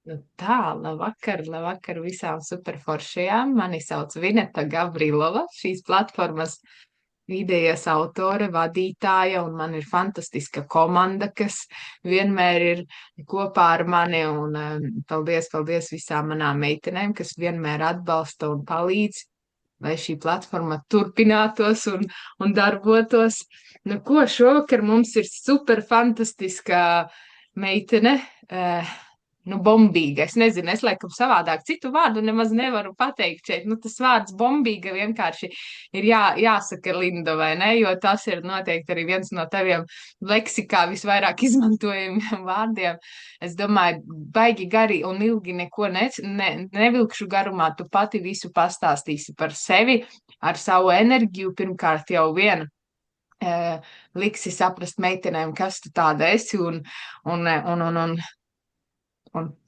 Nu tā, labvakar visām superforšajām. Mani sauc Vineta Gavrilova, šīs platformas idejas autore, vadītāja, un man ir fantastiska komanda, kas vienmēr ir kopā ar mani, un paldies visām manām meitenēm, kas vienmēr atbalsta un palīdz, lai šī platforma turpinātos un darbotos. Nu ko, šovakar mums ir super fantastiska meitene. Nu, bombīga. Es nezinu, es laikam savādāk citu vārdu nemaz nevaru pateikt šeit. Nu, tas vārds bombīga vienkārši ir jāsaka Linda, vai ne? Jo tas ir noteikti arī viens no taviem leksikā visvairāk izmantojamiem vārdiem. Es domāju, baigi gari un ilgi neko nevilkšu garumā. Tu pati visu pastāstīsi par sevi ar savu enerģiju. Pirmkārt jau viena. Liksi saprast meitenēm, kas tu tāda esi, un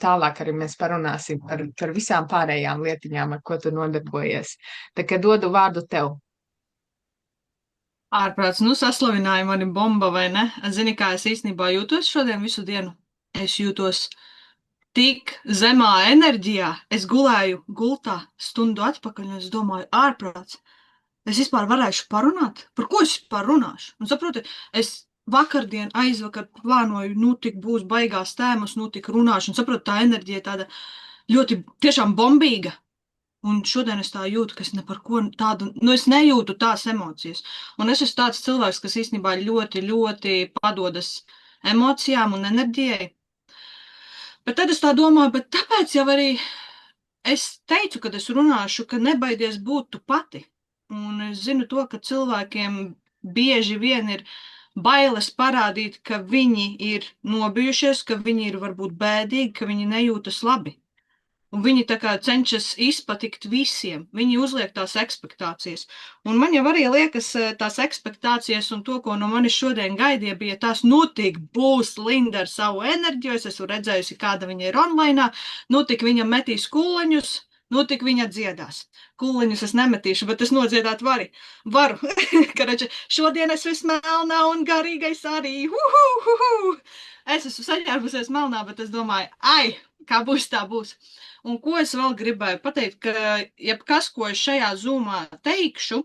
tālāk arī mēs parunāsim par visām pārējām lietiņām, ar ko tu nodarbojies. Tā kā dodu vārdu tev. Ārprāts, nu saslavināja mani bomba, vai ne? Zini, kā es īstenībā jūtos šodien visu dienu? Es jūtos tik zemā enerģijā. Es gulēju gultā stundu atpakaļ, un es domāju, ārprāts, es vispār varēšu parunāt? Par ko es vispār runāšu? Un saproti, es vakardien, aizvakar plānoju, nu tik būs baigās tēmas, nu tik runāšu, un saproti, tā enerģija tāda ļoti tiešām bombīga. Un šodien es tā jūtu, ka es ne par ko tādu, nu es nejūtu tās emocijas. Un es esmu tāds cilvēks, kas īstenībā ļoti padodas emocijām un enerģijai. Bet tad es tā domāju, bet tāpēc jau arī es teicu, kad es runāšu, ka nebaidies būt tu pati. Un es zinu to, ka cilvēkiem bieži vien ir bailes parādīt, ka viņi ir nobijušies, ka viņi ir varbūt bēdīgi, ka viņi nejūtas labi. Un viņi tā kā cenšas izpatikt visiem. Viņi uzliek tās ekspektācijas. Un man jau arī liekas, tās ekspektācijas un to, ko no manis šodien gaidīja, bija tās, nu tik būs Linda ar savu enerģiju, es esmu redzējusi, kāda viņa ir online, nu tik viņa metīs kūleņus, nu tik viņa dziedās. Kūleņus es nemetīšu, bet es nodziedāt varu. Karači, šodien es esmu melnā un garīgais arī. Es esmu saģērbusies melnā, bet es domāju, ai, kā būs, tā būs. Un ko es vēl gribēju pateikt, ka jebkas, ko es šajā zūmā teikšu,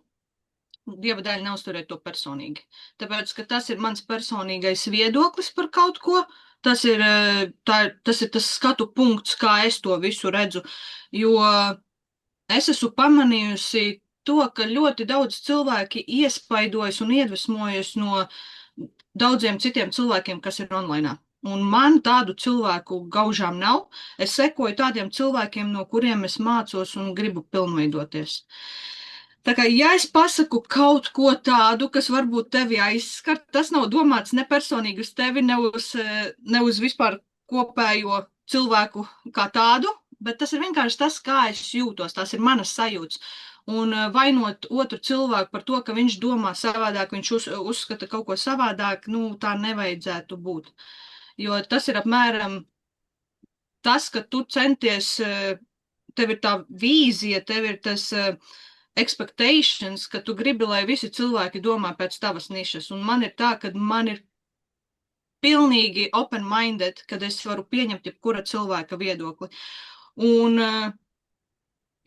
Dieva dēļ neuzturiet to personīgi. Tāpēc, ka tas ir mans personīgais viedoklis par kaut ko, tas ir tas skatu punkts, kā es to visu redzu, jo es esmu pamanījusi to, ka ļoti daudz cilvēki iespaidojas un iedvesmojas no daudziem citiem cilvēkiem, kas ir online. Un man tādu cilvēku gaužām nav. Es sekoju tādiem cilvēkiem, no kuriem es mācos un gribu pilnveidoties. Tā kā, ja es pasaku kaut ko tādu, kas varbūt tevi aizskar, tas nav domāts ne personīgi uz tevi, ne uz vispār kopējo cilvēku kā tādu, bet tas ir vienkārši tas, kā es jūtos, tās ir manas sajūtas. Un vainot otru cilvēku par to, ka viņš domā savādāk, viņš uzskata kaut ko savādāk, nu tā nevajadzētu būt. Jo tas ir apmēram tas, ka tu centies, tev ir tā vīzija, tev ir tas expectations, ka tu gribi, lai visi cilvēki domā pēc tavas nišas. Un man ir tā, ka man ir pilnīgi open-minded, kad es varu pieņemt jebkura cilvēka viedokli. Un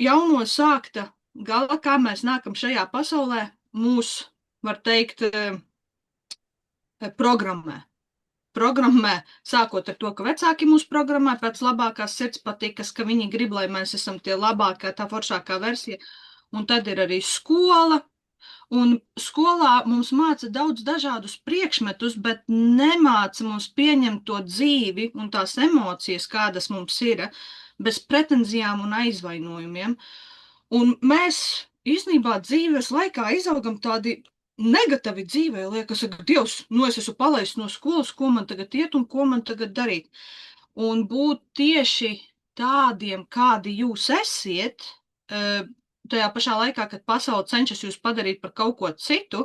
jau no sākta gala, kā mēs nākam šajā pasaulē, mūs, var teikt, programmē, sākot ar to, ka vecāki mūs programmē pēc labākās sirdspatikas, ka viņi grib, lai mēs esam tie labākā, tā foršākā versija. Un tad ir arī skola. Un skolā mums māca daudz dažādus priekšmetus, bet nemāca mums pieņemt to dzīvi un tās emocijas, kādas mums ir, bez pretenzijām un aizvainojumiem. Un mēs īstenībā dzīves laikā izaugam tādi negatīvi dzīvē, liekas, ka Dievs, nu es esmu palaists no skolas, ko man tagad iet un ko man tagad darīt. Un būt tieši tādiem, kādi jūs esiet, tajā pašā laikā, kad pasaule cenšas jūs padarīt par kaut ko citu,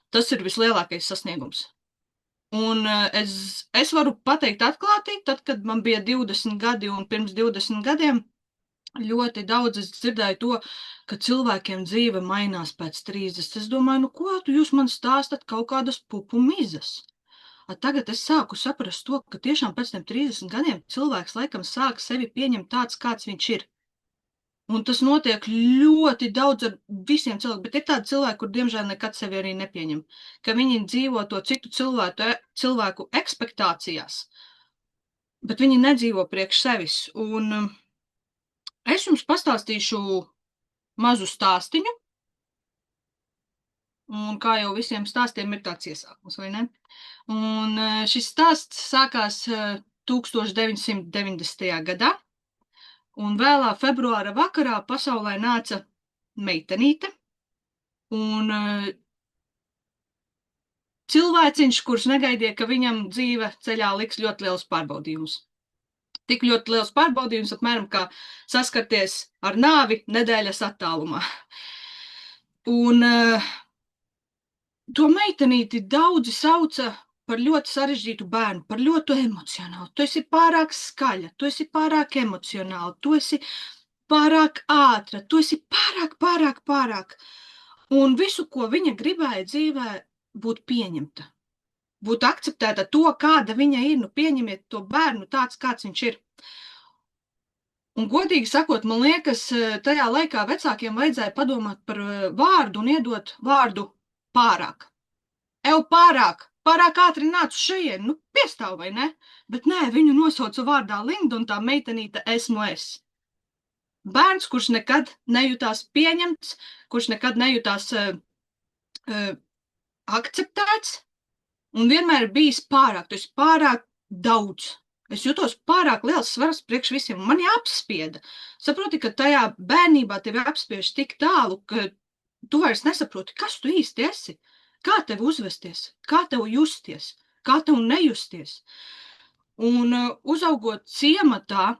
tas ir vislielākais sasniegums. Un es varu pateikt atklāti, tad, kad man bija 20 gadi un pirms 20 gadiem, ļoti daudz es dzirdēju to, ka cilvēkiem dzīve mainās pēc 30. Es domāju, nu ko jūs man stāstat kaut kādas pupu mizas? Tagad es sāku saprast to, ka tiešām pēc tiem 30 gadiem cilvēks laikam sāk sevi pieņemt tāds, kāds viņš ir. Un tas notiek ļoti daudz ar visiem cilvēkiem, bet ir tādi cilvēki, kur diemžēl nekad sevi arī nepieņem. Ka viņi dzīvo to citu cilvēku ekspektācijās, bet viņi nedzīvo priekš sevis. Un es jums pastāstīšu mazu stāstiņu. Un kā jau visiem stāstiem ir tāds iesākums, vai ne? Un šis stāsts sākās 1990. gadā. Un vēlā februāra vakarā pasaulē nāca meitenīte. Un cilvēciņš, kurš negaidīja, ka viņam dzīve ceļā liks ļoti liels pārbaudījums. Tik ļoti liels pārbaudījums, apmēram kā saskarties ar nāvi nedēļas attālumā. Un to meitenīti daudzi sauca par ļoti sarežģītu bērnu, par ļoti emocionālu. Tu esi pārāk skaļa, tu esi pārāk emocionāla, tu esi pārāk ātra, tu esi pārāk. Un visu, ko viņa gribēja dzīvē, būt pieņemta. Būt akceptēta to, kāda viņa ir. Nu, pieņemiet to bērnu tāds, kāds viņš ir. Un godīgi sakot, man liekas, tajā laikā vecākiem vajadzēja padomāt par vārdu un iedot vārdu pārāk. Pārāk ātri nāc uz šejien, nu piestāv vai ne? Bet nē, viņu nosauca vārdā Linda un tā meitenīte esmu es. Bērns, kurš nekad nejūtās pieņemts, kurš nekad nejūtās akceptēts un vienmēr bijis pārāk, tu esi pārāk daudz. Es jūtos pārāk liels svars priekš visiem, mani apspieda. Saproti, ka tajā bērnībā tevi apspiež tik tālu, ka tu vairs nesaproti, kas tu īsti esi. Kā tev uzvesties, kā tev justies, kā tev nejusties. Un uzaugot ciematā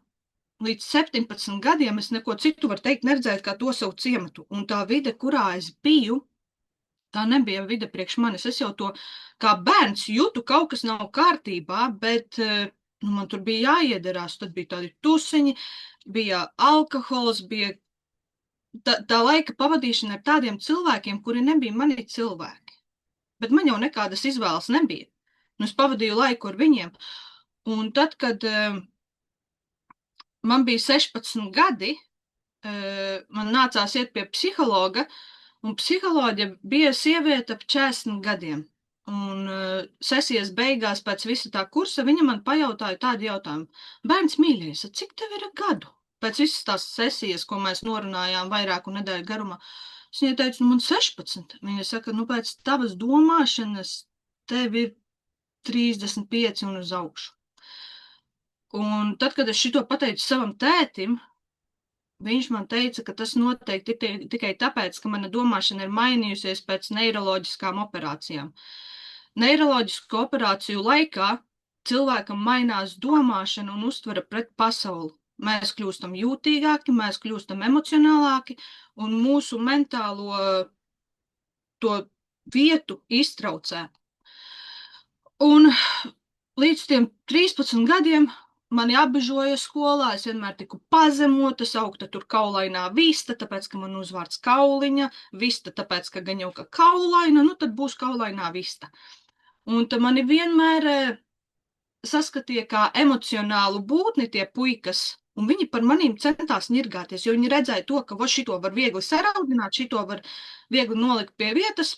līdz 17 gadiem, es neko citu var teikt neredzēt, kā to savu ciematu. Un tā vide, kurā es biju, tā nebija vide priekš manis. Es jau to kā bērns jūtu, kaut kas nav kārtībā, bet man tur bija jāiederās. Tad bija tādi tusiņi, bija alkohols, bija tā laika pavadīšana ar tādiem cilvēkiem, kuri nebija mani cilvēki. Bet man jau nekādas izvēles nebija. Nu, es pavadīju laiku ar viņiem. Un tad, kad man bija 16 gadi, man nācās iet pie psihologa, un psiholoģa bija sieviete ap 40 gadiem. Un sesijas beigās pēc visa tā kursa viņa man pajautāja tādu jautājumu. Bērns mīļais, cik tev ir gadu? Pēc visas tās sesijas, ko mēs norunājām vairāku nedēļu garumā, es viņai teicu, man 16. Viņa saka, pēc tavas domāšanas tev ir 35 un uz augšu. Un tad, kad es šito pateicu savam tētim, viņš man teica, ka tas noteikti tikai tāpēc, ka mana domāšana ir mainījusies pēc neiroloģiskām operācijām. Neiroloģisku operāciju laikā cilvēkam mainās domāšana un uztvara pret pasauli. Mēs kļūstam jūtīgāki, mēs kļūstam emocionālāki un mūsu mentālo to vietu iztraucē. Un līdz tiem 13 gadiem mani apbežoja skolā, es vienmēr tiku pazemota, saukta tur kaulainā vista, tāpēc, ka man uzvārds Kauliņa, vista, tāpēc, ka gan jau ka kaulaina, nu tad būs kaulainā vista. Un tad mani vienmēr saskatīja kā emocionālu būtni tie puikas, un viņi par manīm centās ņirgāties, jo viņi redzēja to, ka šito var viegli saraudināt, šito var viegli nolikt pie vietas,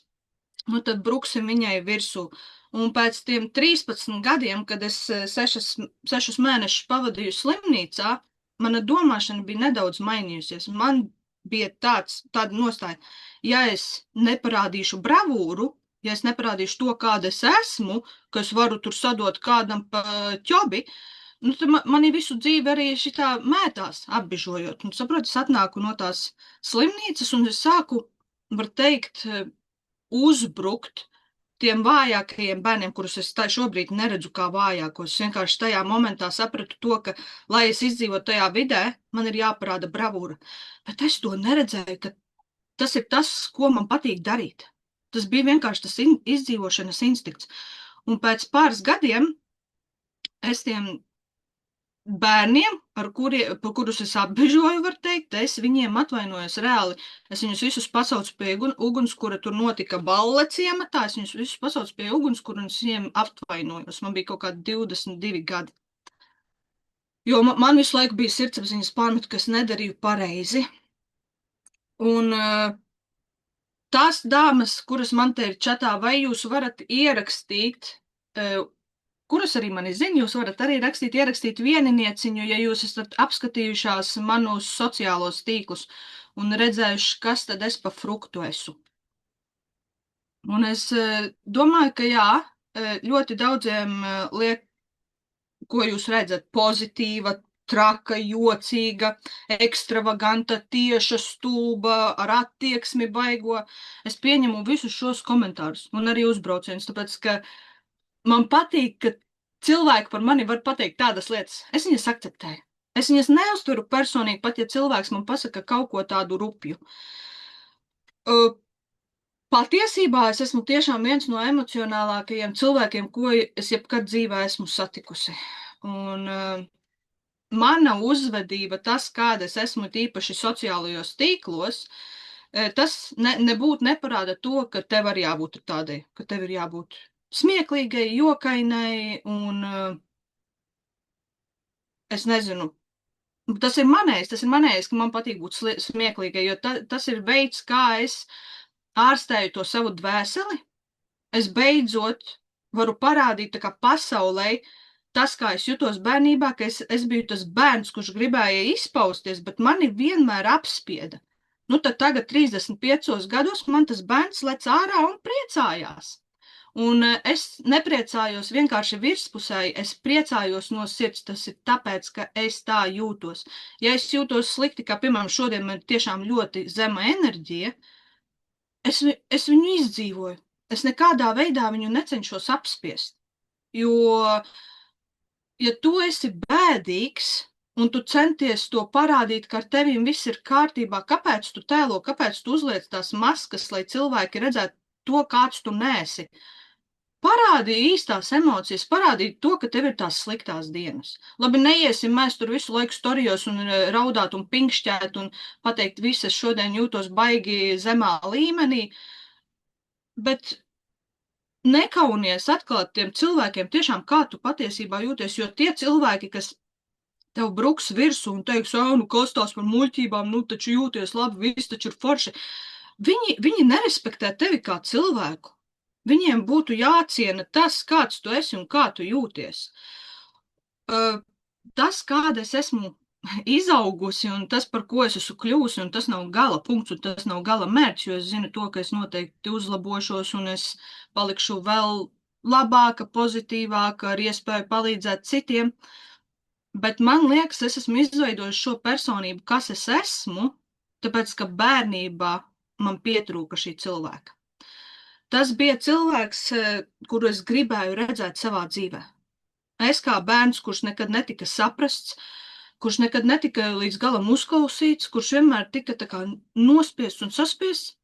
nu tad bruksim viņai virsū. Un pēc tiem 13 gadiem, kad es 6 mēnešus pavadīju slimnīcā, mana domāšana bija nedaudz mainījusies. Man bija tāda nostāja, ja es neparādīšu bravūru, ja es neparādīšu to, kāda es esmu, ka es varu tur sadot kādam pa ķobi, nu, tad mani visu dzīvi arī šitā mētās apbižojot. Un, saprot, es atnāku no tās slimnīcas un es sāku, var teikt, uzbrukt tiem vājākajiem bērniem, kurus es šobrīd neredzu kā vājākos. Es vienkārši tajā momentā sapratu to, ka, lai es izdzīvotu tajā vidē, man ir jāparāda bravūra. Bet es to neredzēju, ka tas ir tas, ko man patīk darīt. Tas bija vienkārši tas izdzīvošanas instinkts. Un pēc pāris gadiem es tiem bērniem, par kurus es apbežoju, var teikt, es viņiem atvainojos reāli. Es viņus visus pasaucu pie ugunskura, tur notika balle ciematā, es viņus visus pasaucu pie ugunskura un es viņiem atvainojos. Man bija kaut kādi 22 gadi. Jo man visu laiku bija sirdsapziņas pārmetu, ka es nedarīju pareizi. Un tās dāmas, kuras man te ir čatā, vai jūs varat ierakstīt, kuras arī mani zina, jūs varat arī ierakstīt vieninieciņu, ja jūs esat apskatījušās manus sociālos tīklus un redzējuši, kas tad es pa fruktu esmu. Un es domāju, ka jā, ļoti daudziem liek, ko jūs redzat, pozitīva, traka, jocīga, ekstravaganta, tieša, stulba, ar attieksmi baigo. Es pieņemu visus šos komentārus un arī uzbraucienus, tāpēc, ka man patīk, ka cilvēki par mani var pateikt tādas lietas. Es viņas akceptēju. Es viņas neuztveru personīgi, pat ja cilvēks man pasaka kaut ko tādu rupju. Patiesībā es esmu tiešām viens no emocionālākajiem cilvēkiem, ko es jebkad dzīvē esmu satikusi. Un mana uzvedība, tas, kāda es esmu tīpaši sociālajos tīklos, tas nebūtu neparāda to, ka tev arī jābūt tādai, ka tev ir jābūt smieklīgai, jokainai, un es nezinu, tas ir manējs, ka man patīk būt smieklīgai, jo tas ir veids, kā es ārstēju to savu dvēseli. Es beidzot varu parādīt tā kā pasaulē tas, kā es jutos bērnībā, ka es biju tas bērns, kurš gribēja izpausties, bet mani vienmēr apspieda. Nu tad tagad 35 gados man tas bērns lec ārā un priecājās. Un es nepriecājos vienkārši virspusēji, es priecājos no sirds, tas ir tāpēc, ka es tā jūtos. Ja es jūtos slikti, kā piemēram šodien man ir tiešām ļoti zema enerģija, es viņu izdzīvoju. Es nekādā veidā viņu necenšos apspiest. Jo, ja tu esi bēdīgs un tu centies to parādīt, ka ar tevim viss ir kārtībā, kāpēc tu tēlo, kāpēc tu uzliec tās maskas, lai cilvēki redzētu to, kāds tu neesi? Parādīja īstās emocijas, parādīja to, ka tev ir tās sliktās dienas. Labi, neiesim mēs tur visu laiku storijos un raudāt un pinkšķēt un pateikt, visas šodien jūtos baigi zemā līmenī, bet nekaunies atklāt tiem cilvēkiem tiešām, kā tu patiesībā jūties, jo tie cilvēki, kas tev bruks virsū un teiks, nu kostās par muļķībām, nu taču jūties labi, viss taču ir forši, viņi nerespektē tevi kā cilvēku. Viņiem būtu jāciena tas, kāds tu esi un kā tu jūties. Tas, kāda es esmu izaugusi un tas, par ko es esmu kļūsi, un tas nav gala punkts un tas nav gala mērķis, jo es zinu to, ka es noteikti uzlabošos un es palikšu vēl labāka, pozitīvāka, ar iespēju palīdzēt citiem. Bet man liekas, es esmu izveidojis šo personību, kas es esmu, tāpēc, ka bērnībā man pietrūka šī cilvēka. Tas bija cilvēks, kuru es gribēju redzēt savā dzīvē. Es kā bērns, kurš nekad netika saprasts, kurš nekad netika līdz galam uzklausīts, kurš vienmēr tika tā kā nospiests un saspiests.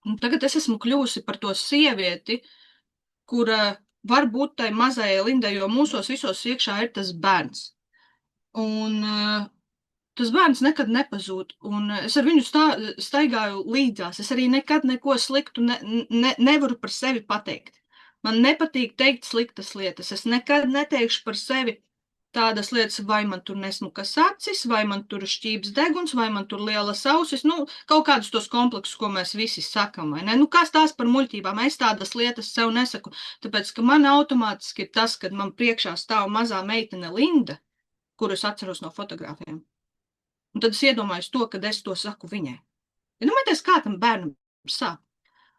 Un tagad es esmu kļūsi par to sievieti, kura var būt tai mazajai Lindai, jo mūsos visos iekšā ir tas bērns. Un tas bērns nekad nepazūd, un es ar viņu staigāju līdzās. Es arī nekad neko sliktu nevaru par sevi pateikt. Man nepatīk teikt sliktas lietas. Es nekad neteikšu par sevi tādas lietas, vai man tur nesmukas acis, vai man tur šķības deguns, vai man tur lielas ausis, kaut kādus tos kompleksus, ko mēs visi sakam, vai ne? Kas tās par muļķībām? Es tādas lietas sev nesaku, tāpēc, ka man automātiski ir tas, kad man priekšā stāv mazā meitene Linda, kuru es atceros no fotogrāfiem. Un tad es iedomājos to, kad es to saku viņai. Iedomājieties, kā tam bērnam sāp.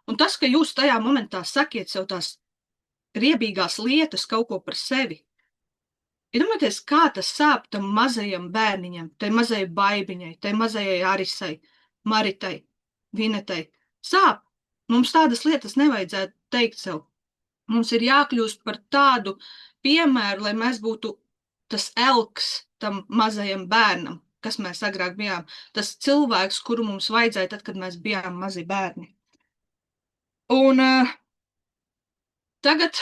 Un tas, ka jūs tajā momentā sakiet sev tās riebīgās lietas kaut ko par sevi. Iedomājieties, kā tas sāp tam mazajam bērniņam, tai mazajai baibiņai, tai mazajai Arisai, Maritai, Vinetai. Sāp. Mums tādas lietas nevajadzētu teikt sev. Mums ir jākļūst par tādu piemēru, lai mēs būtu tas elks tam mazajam bērnam, kas mēs agrāk bijām, tas cilvēks, kuru mums vajadzēja tad, kad mēs bijām mazi bērni. Un tagad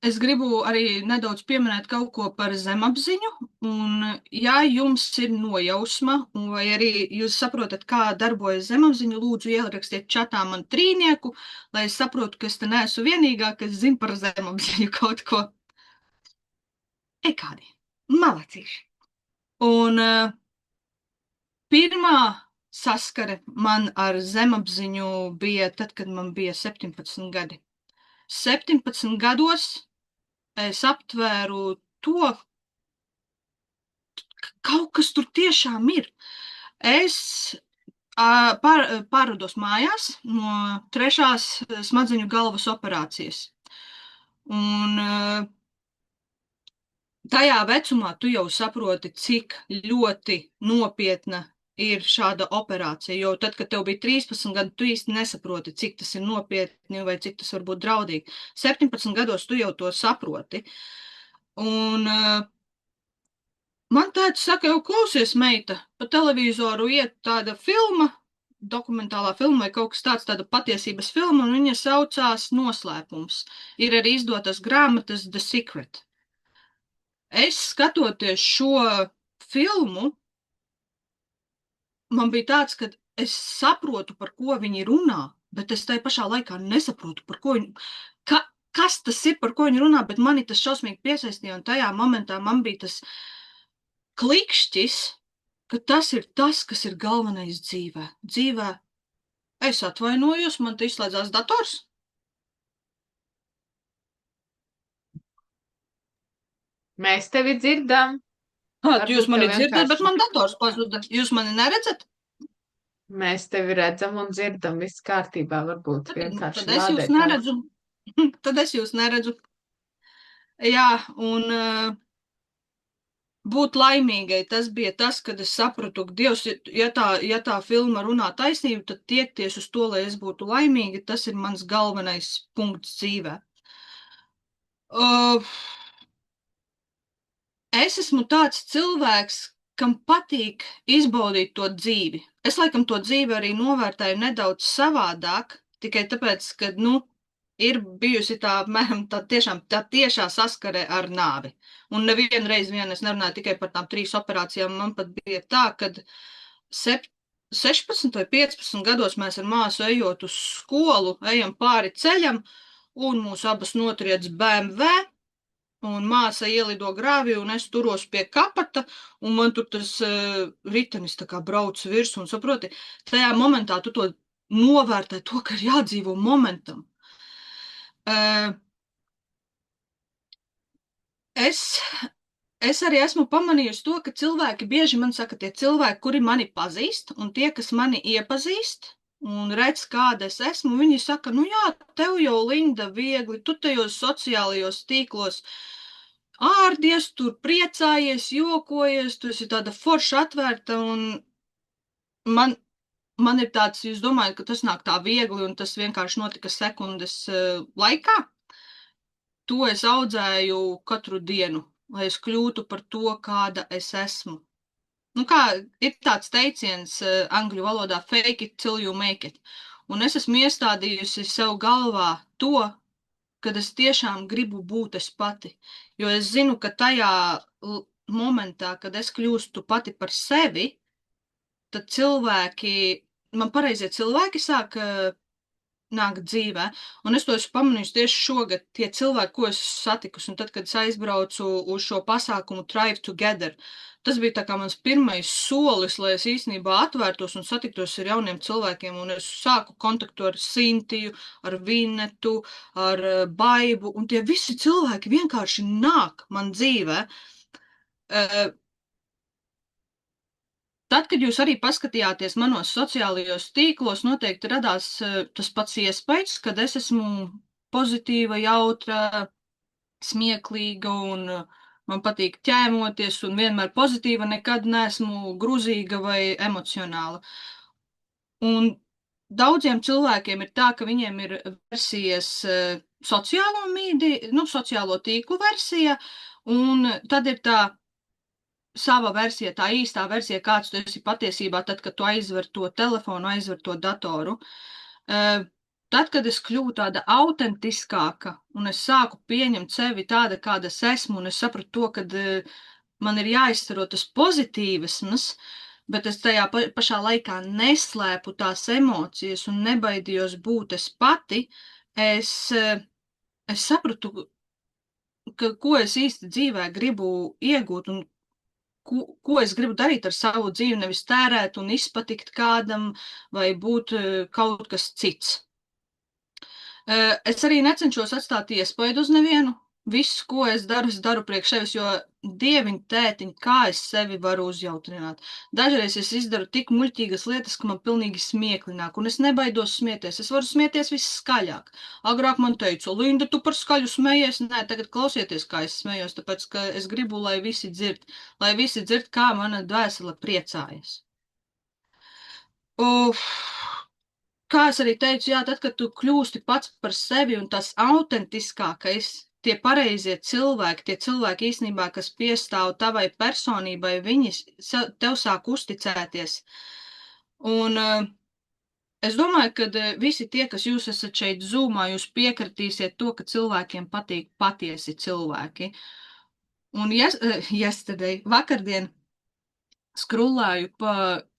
es gribu arī nedaudz pieminēt kaut ko par zemapziņu Un, ja jums ir nojausma, vai arī jūs saprotat, kā darbojas zemapziņa, lūdzu ierakstiet čatā man trīnieku, lai es saprotu, ka es te neesmu vienīgā, kas zina par zemapziņu kaut ko. Kādi, malacīši. Un pirmā saskare man ar zemapziņu bija tad, kad man bija 17 gadi. 17 gados es aptvēru to, kaut kas tur tiešām ir. Es pārrados mājās no 3. smadzeņu galvas operācijas. Un tajā vecumā tu jau saproti, cik ļoti nopietna ir šāda operācija. Jo tad, kad tev bija 13 gadi, tu īsti nesaproti, cik tas ir nopietni vai cik tas var būt draudīgi. 17 gados tu jau to saproti. Un man tētis saka, jau klausies, meita, pa televizoru iet tāda filma, dokumentālā filma vai kaut kas tāds, tāda patiesības filma, un viņa saucās Noslēpums. Ir arī izdotas grāmatas The Secret. Es skatoties šo filmu, man bija tāds, ka es saprotu, par ko viņi runā, bet es tai pašā laikā nesaprotu, par ko viņi, kas tas ir, par ko viņi runā, bet mani tas šausmīgi piesaistīja, un tajā momentā man bija tas klikšķis, ka tas ir tas, kas ir galvenais dzīvē. Dzīvē es atvainojos, man te izslēdzās dators. Mēs tevi dzirdam. Jūs mani dzirdat, bet man dators pazuda. Jūs mani neredzat? Mēs tevi redzam un dzirdam, viss kārtībā, varbūt vienkārši Tad es jūs neredzu. Tad es jūs neredzu. Jā, un būt laimīgai, tas bija tas, kad es sapratu, ka Dievs, ja tā filma runā taisnību, tad tiekties uz to, lai es būtu laimīga, tas ir mans galvenais punkts dzīvē. Es esmu tāds cilvēks, kam patīk izbaudīt to dzīvi. Es laikam to dzīvi arī novērtēju nedaudz savādāk, tikai tāpēc, ka, ir bijusi tā tiešā saskare ar nāvi. Un nevienu reizi es nerunāju tikai par tām 3 operācijām. Man pat bija tā, kad 16 vai 15 gados mēs ar māsu ejot uz skolu, ejam pāri ceļam, un mūs abas notriec BMW, un māsa ielido grāvī, un es turos pie kapata, un man tur tas ritenis tā kā brauc virsū, un saproti, tajā momentā tu to novērtē to, ka ir jādzīvo momentam. Es arī esmu pamanījusi to, ka cilvēki bieži man saka, tie cilvēki, kuri mani pazīst, un tie, kas mani iepazīst un redz, kāda es esmu, viņi saka, jā, tev jau, Linda, viegli, tu tajos sociālajos tīklos ārdies, tur priecājies, jokojies, tu esi tāda forša atvērta, un man ir tāds, jūs domājat, ka tas nāk tā viegli, un tas vienkārši notika sekundes laikā. To es audzēju katru dienu, lai es kļūtu par to, kāda es esmu. Kā ir tāds teiciens angļu valodā, fake it till you make it. Un es esmu iestādījusi sev galvā to, kad es tiešām gribu būt es pati. Jo es zinu, ka tajā momentā, kad es kļūstu pati par sevi, tad man pareizie cilvēki sāk nāk dzīvē, un es to esmu pamanījusi tieši šogad, tie cilvēki, ko es satikusi, un tad, kad es aizbraucu uz šo pasākumu Thrive Together, tas bija tā kā mans pirmais solis, lai es īstenībā atvērtos un satiktos ar jauniem cilvēkiem, un es sāku kontaktu ar Sintiju, ar Vinetu, ar Baibu, un tie visi cilvēki vienkārši nāk man dzīvē. Tad, kad jūs arī paskatījāties manos sociālajos tīklos, noteikti radās tas pats iespējas, kad es esmu pozitīva, jautra, smieklīga un man patīk ķēmoties un vienmēr pozitīva, nekad neesmu grūzīga vai emocionāla. Un daudziem cilvēkiem ir tā, ka viņiem ir versijas sociālo tīklu versija, un tad ir tā sava versija, tā īstā versija, kāds tu esi patiesībā, tad, kad tu aizver to telefonu, aizver to datoru. Tad, kad es kļuvu tāda autentiskāka un es sāku pieņemt sevi tāda, kāda es esmu, un es sapratu to, ka man ir jāizstaro tas pozitīvisms, bet es tajā pašā laikā neslēpu tās emocijas un nebaidījos būt es pati, es sapratu, ko es īsti dzīvē gribu iegūt un ko es gribu darīt ar savu dzīvi, nevis tērēt un izpatikt kādam vai būt kaut kas cits. Es arī necenšos atstāt iespaidu uz nevienu. Viss, ko es daru priekš sevis, jo dieviņ, tētiņ, kā es sevi varu uzjautrināt. Dažreiz es izdaru tik muļķīgas lietas, ka man pilnīgi smieklināk, un es nebaidos smieties. Es varu smieties visskaļāk. Agrāk man teica, Linda, tu par skaļu smejies. Nē, tagad klausieties, kā es smejos, tāpēc, ka es gribu, lai visi dzird, kā mana dvēsele priecājas. Kā es arī teicu, jā, tad, kad tu kļūsti pats par sevi un tas autentiskākais, tie pareizie cilvēki, tie cilvēki īstenībā, kas piestāv tavai personībai, viņi tev sāk uzticēties. Un es domāju, ka visi tie, kas jūs esat šeit Zoomā, jūs piekritīsiet to, ka cilvēkiem patīk patiesi cilvēki. Un vakardien skrullēju pa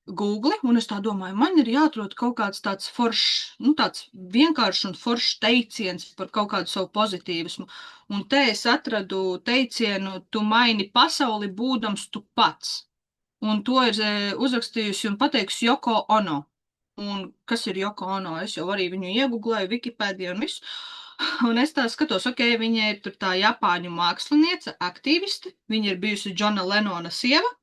Google, un es tā domāju, man ir jāatrod kaut kāds tāds foršs, tāds vienkāršs un foršs teiciens par kaut kādu savu pozitīvismu. Un te es atradu teicienu, tu maini pasauli būdams tu pats. Un to ir uzrakstījusi un pateikusi Joko Ono. Un kas ir Joko Ono? Es jau arī viņu iegooglēju, Wikipēdiju un visu. Un es tā skatos, viņa ir tur tā Japāņu māksliniece, aktīviste, viņa ir bijusi Džona Lenona sieva.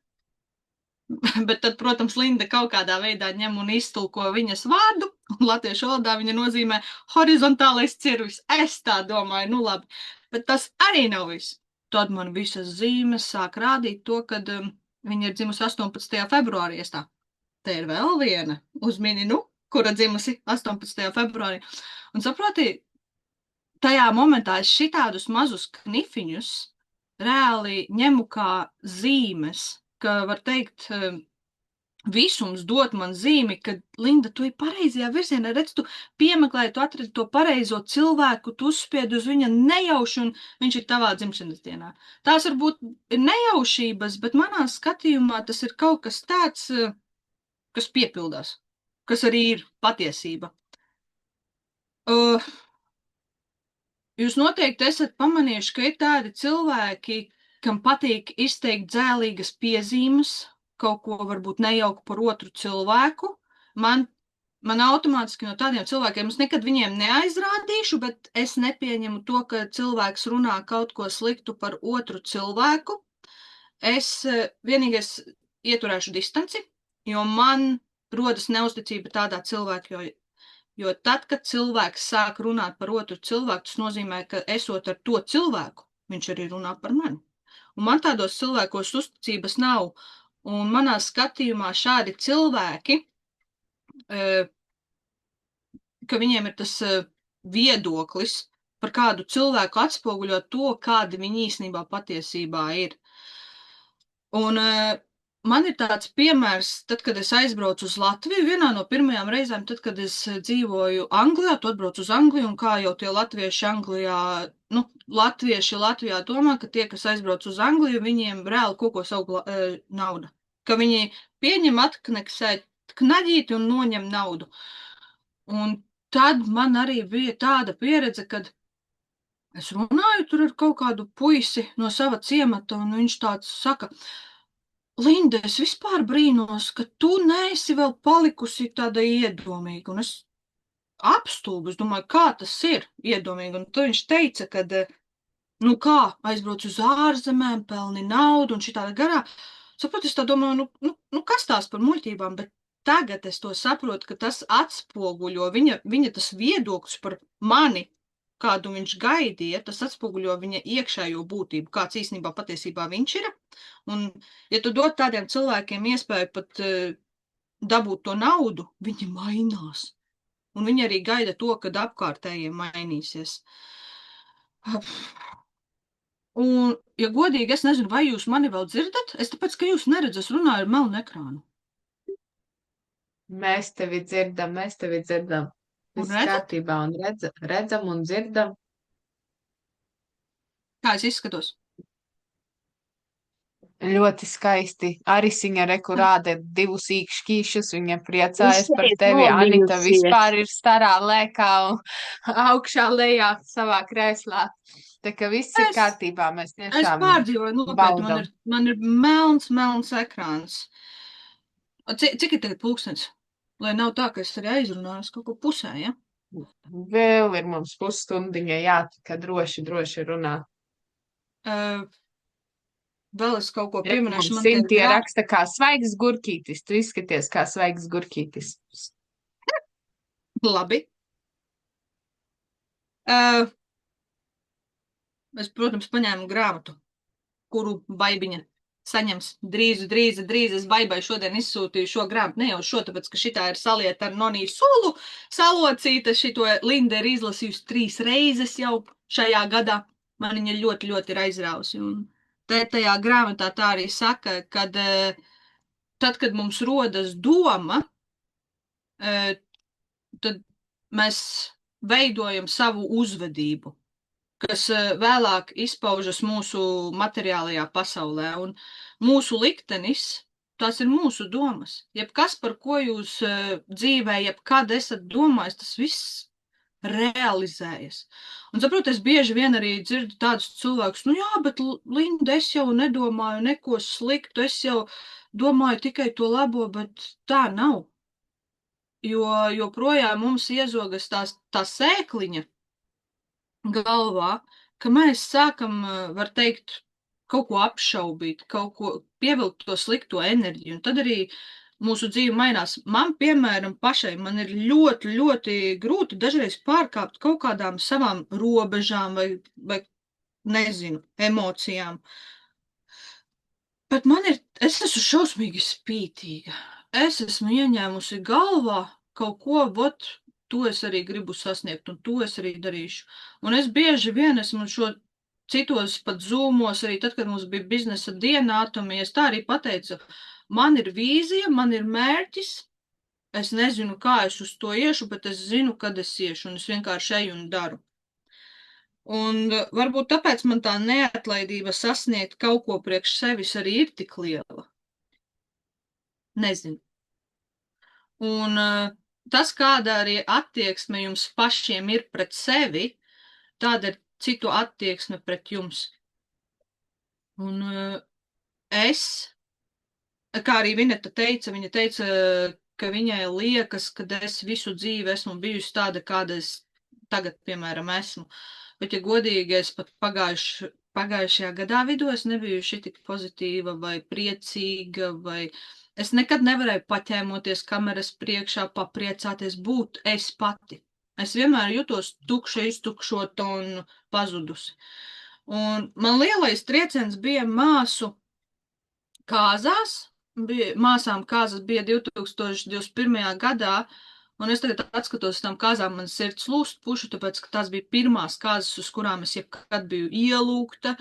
Bet tad, protams, Linda kaut kādā veidā ņem un iztulko viņas vārdu, un latviešu valodā viņa nozīmē horizontālais cirvis. Es tā domāju, labi, bet tas arī nav viss. Tad man visas zīmes sāk rādīt to, kad viņa ir dzimusi 18. februārī. Te ir vēl viena uzmini, kura dzimusi 18. februārī. Un saproti, tajā momentā es šitādus mazus knifiņus reāli ņemu kā zīmes, ka, var teikt, visums dot man zīmi, ka, Linda, tu ej pareizajā virzienā, redz, tu piemeklēji, tu atradi to pareizo cilvēku, tu uzspiedi uz viņa nejauši, un viņš ir tavā dzimšanas dienā. Tās varbūt ir nejaušības, bet manā skatījumā tas ir kaut kas tāds, kas piepildās, kas arī ir patiesība. Jūs noteikti esat pamanījuši, ka ir tādi cilvēki, kam patīk izteikt dzēlīgas piezīmes, kaut ko varbūt nejauku par otru cilvēku. Man automātiski no tādiem cilvēkiem es nekad viņiem neaizrādīšu, bet es nepieņemu to, ka cilvēks runā kaut ko sliktu par otru cilvēku. Es vienīgais ieturēšu distanci, jo man rodas neusticība tādā cilvēkā, jo tad, kad cilvēks sāk runāt par otru cilvēku, tas nozīmē, ka esot ar to cilvēku, viņš arī runā par mani. Un man tādos cilvēkos uzticības nav. Un manā skatījumā šādi cilvēki, ka viņiem ir tas viedoklis par kādu cilvēku atspoguļo to, kādi viņi īstenībā patiesībā ir. Un man ir tāds piemērs, tad, kad es aizbraucu uz Latviju, vienā no pirmajām reizēm, tad, kad es dzīvoju Anglijā, tu atbrauc uz Angliju, un kā jau tie latvieši Anglijā, latvieši Latvijā domā, ka tie, kas aizbrauc uz Angliju, viņiem reāli kaut ko savu naudu. Ka viņi pieņem atkneksēt knaģīti un noņem naudu. Un tad man arī bija tāda pieredze, kad es runāju tur ar kaut kādu puisi no sava ciemata, un viņš tāds saka, Linda, es vispār brīnos, ka tu neesi vēl palikusi tāda iedomīga, un es apstulbu, es domāju, kā tas ir iedomīgi, un tu viņš teica, kad, kā, aizbrauc uz ārzemēm, pelni naudu un šitāda garā, saprot, es tā domāju, kas tās par muļķībām, bet tagad es to saprotu, ka tas atspoguļo viņa tas viedoklis par mani, kādu viņš gaidīja, tas atspoguļo viņa iekšējo būtību, kāds īstenībā patiesībā viņš ir. Un, ja tu dod tādiem cilvēkiem iespēju pat dabūt to naudu, viņi mainās. Un viņi arī gaida to, kad apkārtējiem mainīsies. Un, ja godīgi, es nezinu, vai jūs mani vēl dzirdat? Es tāpēc, ka jūs neredz, es runāju ar melnu ekrānu. Mēs tevi dzirdam. Viss kārtībā un redzam un dzirdam. Kā es izskatos? Ļoti skaisti. Arisiņa reku rāda divus īkšķīšus, viņa Es priecājas par šeit tevi. Anita nobijusies. vispār ir starā lēkā un augšā lejā savā krēslā. Tā ka viss ir Es- kārtībā, mēs Es tiešām pārdzīvoju nopietni, baudam. man ir melns ekrāns. Cik ir tagad pulkstens? Lai nav tā, ka es arī aizrunājos kaut ko pusē, ja? Vēl ir mums pusstundiņa, jā, ka droši runā. Vēl es kaut ko Re, pieminēšu, mums man tie Sintie raksta kā svaigs gurkītis. Tu izskaties kā svaigs gurkītis. Labi. Es, protams, paņēmu grāmatu, kuru Baibiņa saņems drīz. Es Baibai šodien izsūtīju šo grāmatu, ne jau šo, tāpēc, ka šitā ir salieta ar Noniju Sulu, salocīta, šito Linda ir izlasījusi 3 reizes jau šajā gadā. Man viņa ļoti ir aizrausi. Un tajā grāmatā tā arī saka, kad tad, kad mums rodas doma, tad mēs veidojam savu uzvedību, kas vēlāk izpaužas mūsu materiālajā pasaulē. Un mūsu liktenis, tās ir mūsu domas. Jebkas, par ko jūs dzīvē, jebkad esat domājis, tas viss realizējas. Un, saprot, es bieži vien arī dzirdu tādus cilvēkus, nu jā, bet Linda, es jau nedomāju neko sliktu, es jau domāju tikai to labo, bet tā nav. Jo joprojām mums iezogas tā sēkliņa galvā, ka mēs sākam, var teikt, kaut ko apšaubīt, kaut ko pievilkt to slikto enerģiju, un tad arī mūsu dzīve mainās. Man, piemēram, pašai, man ir ļoti grūti dažreiz pārkāpt kaut kādām savām robežām vai nezinu, emocijām. Bet es esmu šausmīgi spītīga. Es esmu ieņēmusi galvā kaut ko, to es arī gribu sasniegt, un to es arī darīšu. Un es bieži vien esmu šo citos pat zūmos, arī tad, kad mums bija biznesa diena atomies, tā arī pateicu, man ir vīzija, man ir mērķis, es nezinu, kā es uz to iešu, bet es zinu, kad es iešu, un es vienkārši eju un daru. Un varbūt tāpēc man tā neatlaidība sasniegt kaut ko priekš sevis arī ir tik liela. Nezinu. Un tas, kāda arī attieksme jums pašiem ir pret sevi, tāda ir citu attieksme pret jums. Un es, kā arī Vineta teica, viņa teica, ka viņai liekas, ka es visu dzīvi esmu bijusi tāda, kāda es tagad, piemēram, esmu. Bet, ja godīgi, es pat pagājušajā gadā vidū es nebiju šitik pozitīva vai priecīga, vai es nekad nevarēju paķēmoties kameras priekšā, papriecāties, būt es pati. Es vienmēr jutos tukša, iztukšota un pazudusi. Un man lielais trieciens bija māsu kāzās. Māsām kāzas bija 2021. gadā, un es tagad atskatos tām kāzām, man sirds lūst pušu, tāpēc, ka tās bija pirmās kāzas, uz kurām es jebkad biju ielūgta,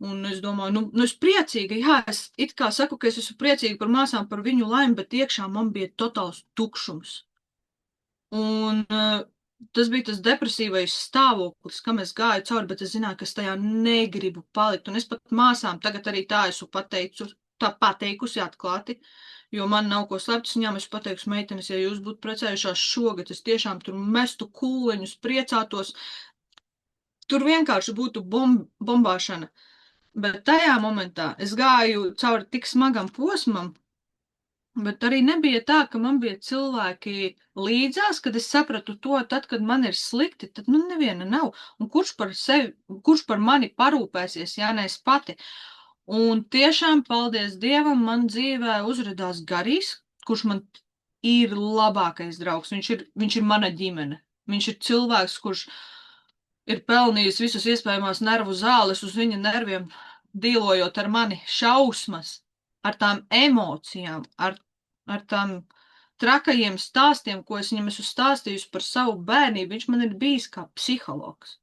un es domāju, nu es priecīga, jā, es it kā saku, ka es esmu priecīga par māsām, par viņu laimi, bet iekšā man bija totāls tukšums. Un tas bija tas depresīvais stāvoklis, kam es gāju cauri, bet es zināju, ka es tajā negribu palikt, un es pat māsām tagad arī tā esmu pateikusi atklāti, jo man nav ko slēpt. Viņām es pateikšu, meitenes, ja jūs būtu precējušās šogad, es tiešām tur mestu kūleņus, priecātos. Tur vienkārši būtu bombāšana. Bet tajā momentā es gāju cauri tik smagam posmam, bet arī nebija tā, ka man bija cilvēki līdzās, kad es sapratu to, tad, kad man ir slikti, tad man neviena nav. Un kurš par mani parūpēsies, ja ne es pati? Un tiešām, paldies Dievam, man dzīvē uzradās Garijs, kurš man ir labākais draugs. Viņš ir mana ģimene. Viņš ir cilvēks, kurš ir pelnījis visas iespējamās nervu zāles uz viņa nerviem, dīlojot ar mani šausmas, ar tām emocijām, ar tām trakajiem stāstiem, ko es viņam esmu stāstījusi par savu bērnību. Viņš man ir bijis kā psihologs.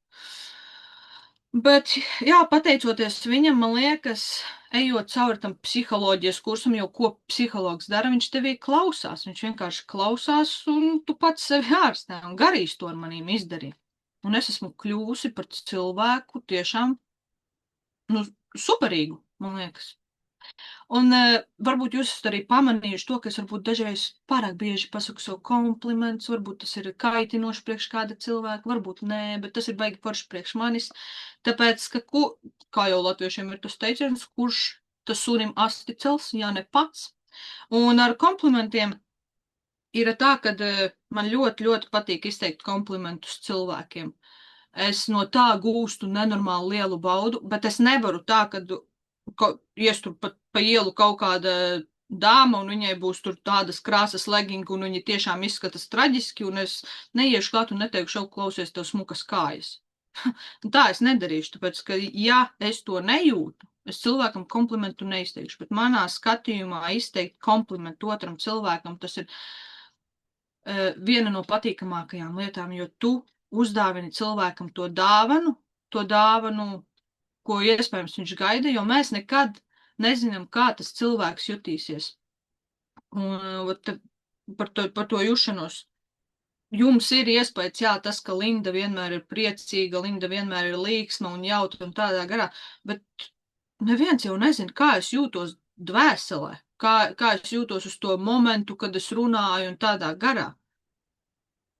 Bet, jā, pateicoties viņam, man liekas, ejot cauri tam psiholoģijas kursam, jo ko psihologs dara, viņš tevī klausās. Viņš vienkārši klausās, un tu pats sevi ārstē. Un Garijs to ar manīm izdarīja. Un es esmu kļūsi par cilvēku tiešām, superīgu, man liekas. Un varbūt jūs esat arī pamanījuši to, ka es varbūt dažreiz pārāk bieži pasaku savu komplimentus, varbūt tas ir kaitinoši priekš kāda cilvēka, varbūt nē, bet tas ir baigi forši priekš manis, tāpēc, ka, kā jau latviešiem ir tas teiciens, kurš tas sunim asti cels, ja ne pats. Un ar komplimentiem ir tā, ka man ļoti, ļoti patīk izteikt komplimentus cilvēkiem. Es no tā gūstu nenormāli lielu baudu, bet es nevaru tā, ka ies tur pa ielu kaut kāda dāma, un viņai būs tur tādas krāsas legingi, un viņi tiešām izskatās traģiski, un es neiešu klāt un neteikšu, klausies, tev smukas kājas. Tā es nedarīšu, tāpēc, ka ja es to nejūtu, es cilvēkam komplimentu neizteikšu, bet manā skatījumā izteikt komplimentu otram cilvēkam, tas ir viena no patīkamākajām lietām, jo tu uzdāvini cilvēkam to dāvanu, ko iespējams viņš gaida, jo mēs nekad nezinām, kā tas cilvēks jutīsies. Un par to jušanos. Jums ir iespējas, jā, tas, ka Linda vienmēr ir priecīga, Linda vienmēr ir līksma un jautra un tādā garā, bet neviens jau nezina, kā es jūtos dvēselē, kā es jūtos uz to momentu, kad es runāju un tādā garā.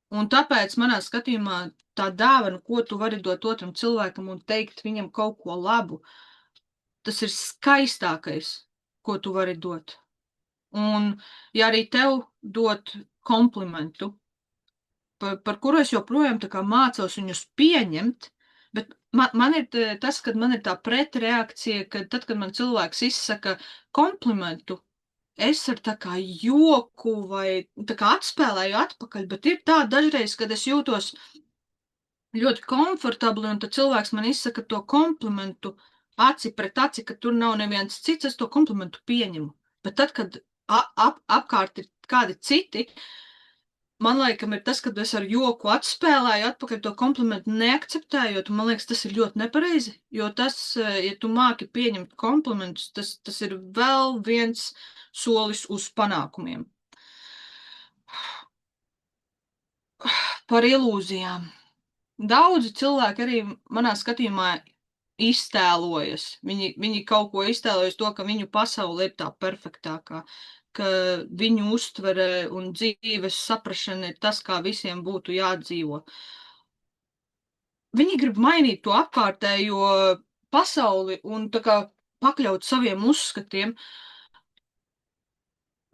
Un tāpēc manā skatījumā tā dāvana, ko tu vari dot otram cilvēkam un teikt viņam kaut ko labu, tas ir skaistākais, ko tu vari dot. Un ja arī tev dot komplimentu, par kuru es joprojām tā kā mācos viņus pieņemt, bet man ir tas, kad man ir tā pretreakcija, ka tad, kad man cilvēks izsaka komplimentu, es ar tā kā joku vai tā kā atspēlēju atpakaļ, bet ir tā dažreiz, kad es jūtos ļoti komfortabli, un tad cilvēks man izsaka to komplimentu aci pret aci, ka tur nav neviens cits, es to komplimentu pieņemu. Bet tad, kad apkārt ir kādi citi, man laikam ir tas, kad es ar joku atspēlēju atpakaļ to komplimentu neakceptējot, un man liekas, tas ir ļoti nepareizi, jo tas, ja tu māki pieņemt komplimentus, tas ir vēl viens solis uz panākumiem. Par ilūzijām. Daudzi cilvēki arī manā skatījumā iztēlojas. Viņi kaut ko iztēlojas to, ka viņu pasaule ir tā perfektākā, ka viņu uztvere un dzīves saprašana ir tas, kā visiem būtu jādzīvo. Viņi grib mainīt to apkārtējo pasauli un tā kā pakļaut saviem uzskatiem,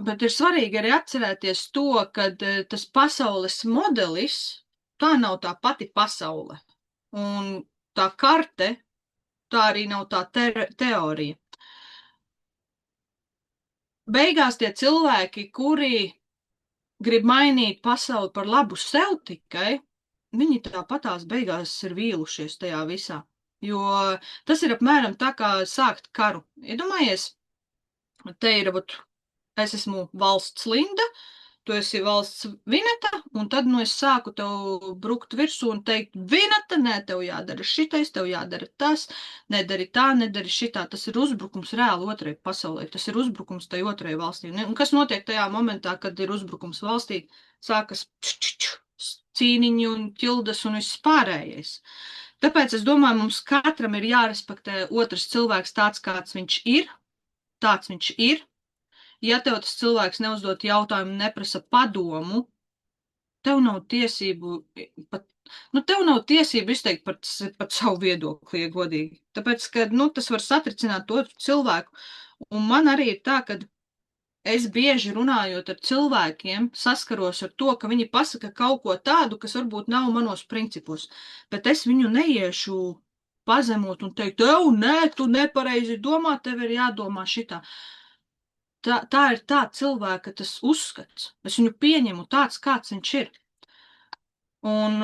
bet ir svarīgi arī atcerēties to, ka tas pasaules modelis, tā nav tā pati pasaule. Un tā karte, tā arī nav tā teorija. Beigās tie cilvēki, kuri grib mainīt pasauli par labu sev tikai, viņi tāpatās beigās ir vīlušies tajā visā. Jo tas ir apmēram tā kā sākt karu. Iedomājies, te ir, es esmu valsts Linda, tu esi valsts Vineta, un tad, es sāku tev brukt virsū un teikt, Vineta, nē, tev jādara šitais, tev jādara tas, nedari tā, nedari šitā. Tas ir uzbrukums reāli otrai pasaulē, tas ir uzbrukums tai otrai valstī. Un kas notiek tajā momentā, kad ir uzbrukums valstī? Sākas cīniņi un ķildas un viss pārējais. Tāpēc es domāju, mums katram ir jārespektē otrs cilvēks tāds, kāds viņš ir, tāds viņš ir. Ja tev tas cilvēks neuzdot jautājumu, neprasa padomu, tev nav tiesību tev nav tiesību izteikt pat savu viedokli, ja godīgi. Tāpēc, ka, tas var satricināt otru cilvēku. Un man arī ir tā, ka es bieži runājot ar cilvēkiem, saskaros ar to, ka viņi pasaka kaut ko tādu, kas varbūt nav manos principos, bet es viņu neiešu pazemot un teikt, tev, nē, tu nepareizi domā, tev ir jādomā šitā. Tā ir tā cilvēka tas uzskats. Es viņu pieņemu tāds, kāds viņš ir. Un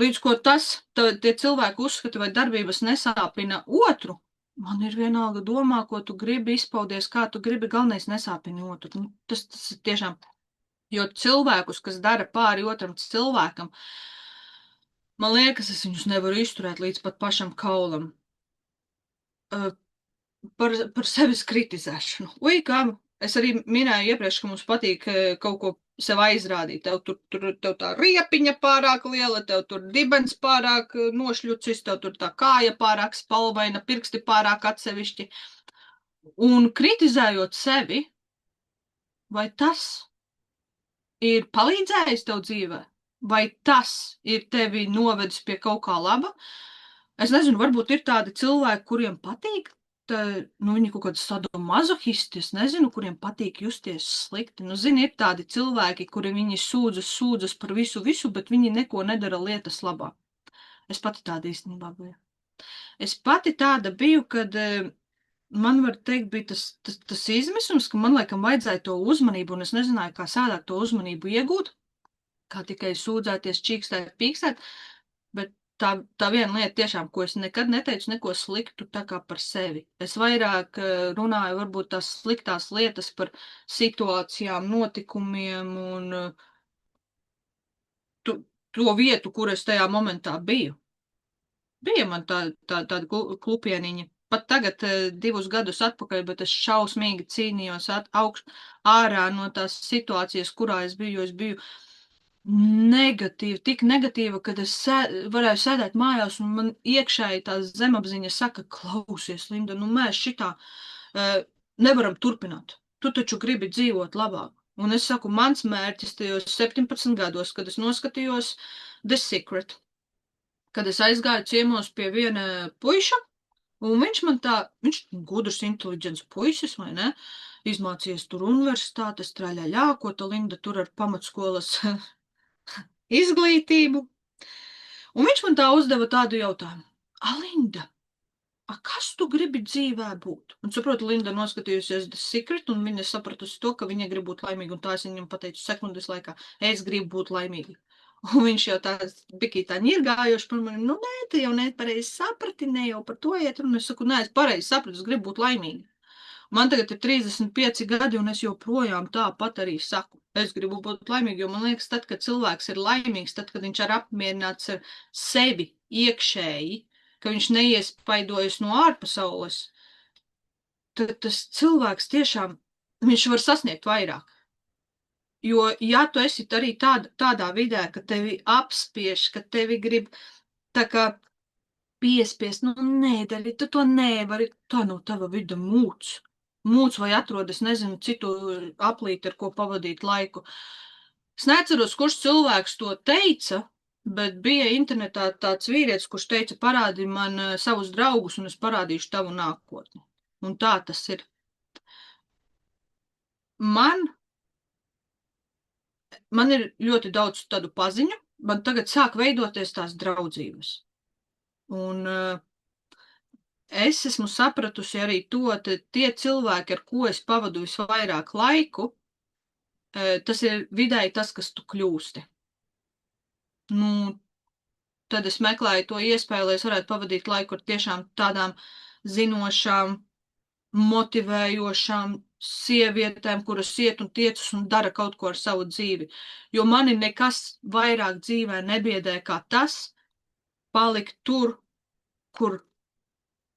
līdz ko tie cilvēki uzskata vai darbības nesāpina otru, man ir vienalga domā, ko tu gribi izpaudies, kā tu gribi, galvenais nesāpini otru. Tas ir tiešām, jo cilvēkus, kas dara pāri otram cilvēkam, man liekas, es viņus nevaru izturēt līdz pat pašam kaulam. Par sevis kritizēšanu. Kā es arī minēju iepriekš, ka mums patīk kaut ko sev aizrādīt. Tev tā riepiņa pārāk liela, tev tur dibens pārāk nošļucis, tev tur tā kāja pārāk spalvaina, pirksti pārāk atsevišķi. Un kritizējot sevi, vai tas ir palīdzējis tev dzīvē? Vai tas ir tevi novedis pie kaut kā laba? Es nezinu, varbūt ir tādi cilvēki, kuriem patīk, viņi kaut kādi sadomazohisti, es nezinu, kuriem patīk justies slikti. Zini, ir tādi cilvēki, kuri viņi sūdzas par visu, bet viņi neko nedara lietas labā. Es pati tāda īstenībā biju. Es pati tāda biju, kad man, var teikt, bija tas izmisums, ka man laikam vajadzēja to uzmanību, un es nezināju, kā sādāk to uzmanību iegūt, kā tikai sūdzēties, čīkstēt, pīkstēt, bet tā viena lieta tiešām, ko es nekad neteicu neko sliktu tā kā par sevi. Es vairāk runāju varbūt tās sliktās lietas par situācijām, notikumiem un to vietu, kur es tajā momentā biju. Bija man tāda klupieniņa. Pat tagad 2 gadus atpakaļ, bet es šausmīgi cīnījos ārā no tās situācijas, kurā es biju, jo es biju negatīva, tik negatīva, kad es varēju sēdēt mājās un man iekšēji tā zemapziņa saka, klausies, Linda, mēs šitā nevaram turpināt. Tu taču gribi dzīvot labāk. Un es saku, mans mērķis tajos 17 gados, kad es noskatījos The Secret, kad es aizgāju ciemos pie viena puiša, un viņš gudrs, inteliģents puisis, vai ne? Izmācījies tur universitātes, traļaļā, ko ta Linda tur ar pamatskolas izglītību. Un viņš man tā uzdeva tādu jautājumu. Linda, kas tu gribi dzīvē būt? Un saprotu, Linda noskatījusies The Secret, un viņa sapratusi to, ka viņa grib būt laimīga, un tā es viņam pateicu sekundes laikā, es gribu būt laimīga. Un viņš jau tāds bikī tā ņirgājoši par mani, nē, tu jau nepareizi saprati, ne jau par to iet, un es saku, nē, es pareizi sapratu, es gribu būt laimīga. Man tagad ir 35 gadi, un es joprojām tāpat arī saku, es gribu būt laimīga, jo man liekas, tad, kad cilvēks ir laimīgs, tad, kad viņš ir apmierināts ar sevi iekšēji, ka viņš neiespaidojas no ārpasaules, tad tas cilvēks tiešām, viņš var sasniegt vairāk. Jo, ja tu esi arī tādā vidē, ka tevi apspiež, ka tevi grib tā kā piespiest, nē, Daļi, tu to nevari, tā no tava vida mūc vai atrodas, nezinu, citu aplīti, ar ko pavadīt laiku. Es neceros, kurš cilvēks to teica, bet bija internetā tāds vīrietis, kurš teica, parādi man savus draugus, un es parādīšu tavu nākotni. Un tā tas ir. Man ir ļoti daudz tādu paziņu, man tagad sāk veidoties tās draudzības. Un es esmu sapratusi arī to, ka tie cilvēki, ar ko es pavadu visvairāk laiku, tas ir vidēji tas, kas tu kļūsti. Tad es meklēju to iespēju, lai es varētu pavadīt laiku ar tiešām tādām zinošām, motivējošām sievietēm, kuras iet un tiecas un dara kaut ko ar savu dzīvi. Jo mani nekas vairāk dzīvē nebiedē kā tas, palikt tur, kur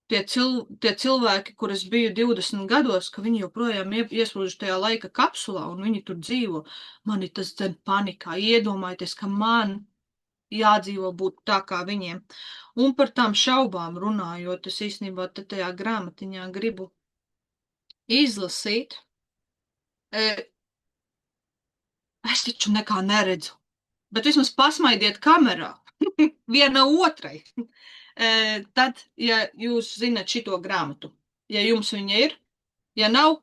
tie cilvēki, kur es biju 20 gados, ka viņi joprojām iesprūž tajā laika kapsulā un viņi tur dzīvo. Mani tas dzen panikā. Iedomājieties, ka man jādzīvo būt tā kā viņiem. Un par tām šaubām runājot, es īstenībā tajā grāmatiņā gribu izlasīt. Es taču nekā neredzu, bet vismaz pasmaidiet kamerā viena otrai. Tad, ja jūs zinat šito grāmatu, ja jums viņa ir, ja nav,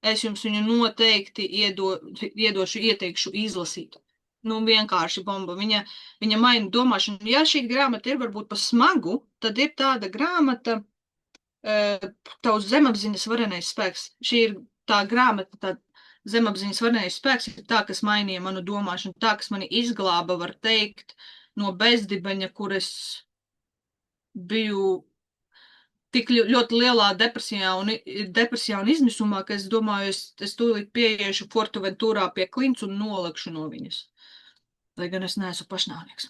es jums viņu noteikti ieteikšu izlasīt. Vienkārši bomba. Viņa maina domāšanu. Ja šī grāmata ir varbūt pa smagu, tad ir tāda grāmata Tavs zemapziņas varenais spēks. Šī ir tā grāmata, tā zemapziņas varenais spēks ir tā, kas mainīja manu domāšanu, tā, kas mani izglāba, var teikt, no bezdibeņa, kur es biju tik ļoti lielā depresijā un izmisumā, ka es domāju, es tūlīt pieiešu Fortuventūrā pie klints un nolekšu no viņas. Lai gan es neesmu pašnāvnieks.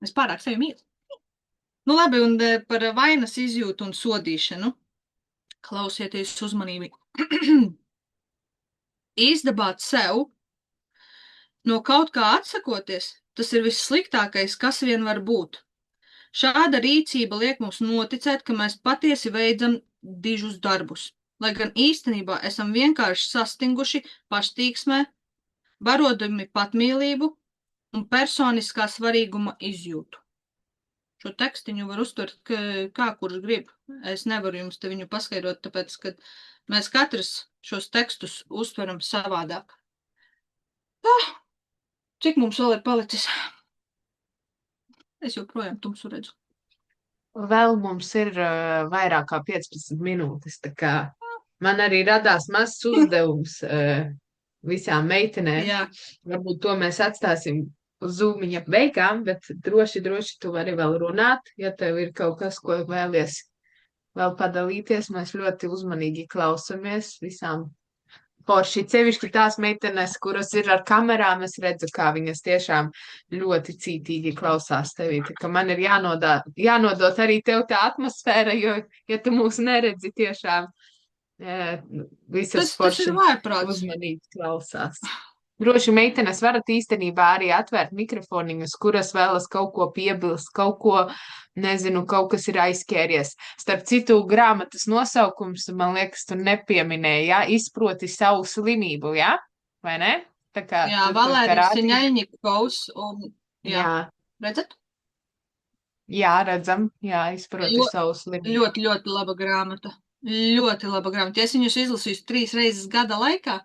Es pārāk sevi mīlu. Labi, un par vainas izjūtu un sodīšanu. Klausieties uzmanīgi. Izdabāt sev no kaut kā atsakoties, tas ir vissliktākais, kas vien var būt. Šāda rīcība liek mums noticēt, ka mēs patiesi veicam dižus darbus. lai gan īstenībā esam vienkārši sastinguši paštīksmē, barodami patmīlību un personiskā svarīguma izjūtu. Šo tekstiņu var uztvert, kā kurš grib. Es nevaru jums te viņu paskaidrot, tāpēc, ka mēs katrs šos tekstus uztveram savādāk. Cik mums vēl ir palicis? Es joprojām tumsu redzu. Vēl mums ir vairāk kā 15 minūtes, tā kā man arī radās mazs uzdevums visām meitenēm. Jā. Varbūt to mēs atstāsim uz zūmiņa beigām, bet droši tu vari vēl runāt, ja tev ir kaut kas, ko vēlies vēl padalīties. Mēs ļoti uzmanīgi klausamies visām. Porši, sevišķi tās meitenes, kuras ir ar kamerām, es redzu, kā viņas tiešām ļoti cītīgi klausās tevī. Tā kā man ir jānodot arī tev tā atmosfēra, jo, ja tu mūs neredzi, tiešām visas porši uzmanīgi klausās. Droši meitenes varat īstenībā arī atvērt mikrofoniņus, kuras vēlas kaut ko piebilst, kaut ko, nezinu, kaut kas ir aizķēries. Starp citu, grāmatas nosaukums, man liekas, tu nepieminēji, ja? Izproti savu slimību, ja? Vai ne? Tā kā jā, Valērijas Siņaļņikovs un... Jā. Redzat? Jā, redzam. Jā, izproti savu slimību. Ļoti, ļoti laba grāmata. Ļoti laba grāmata. Es viņus izlasīju 3 reizes gada laikā.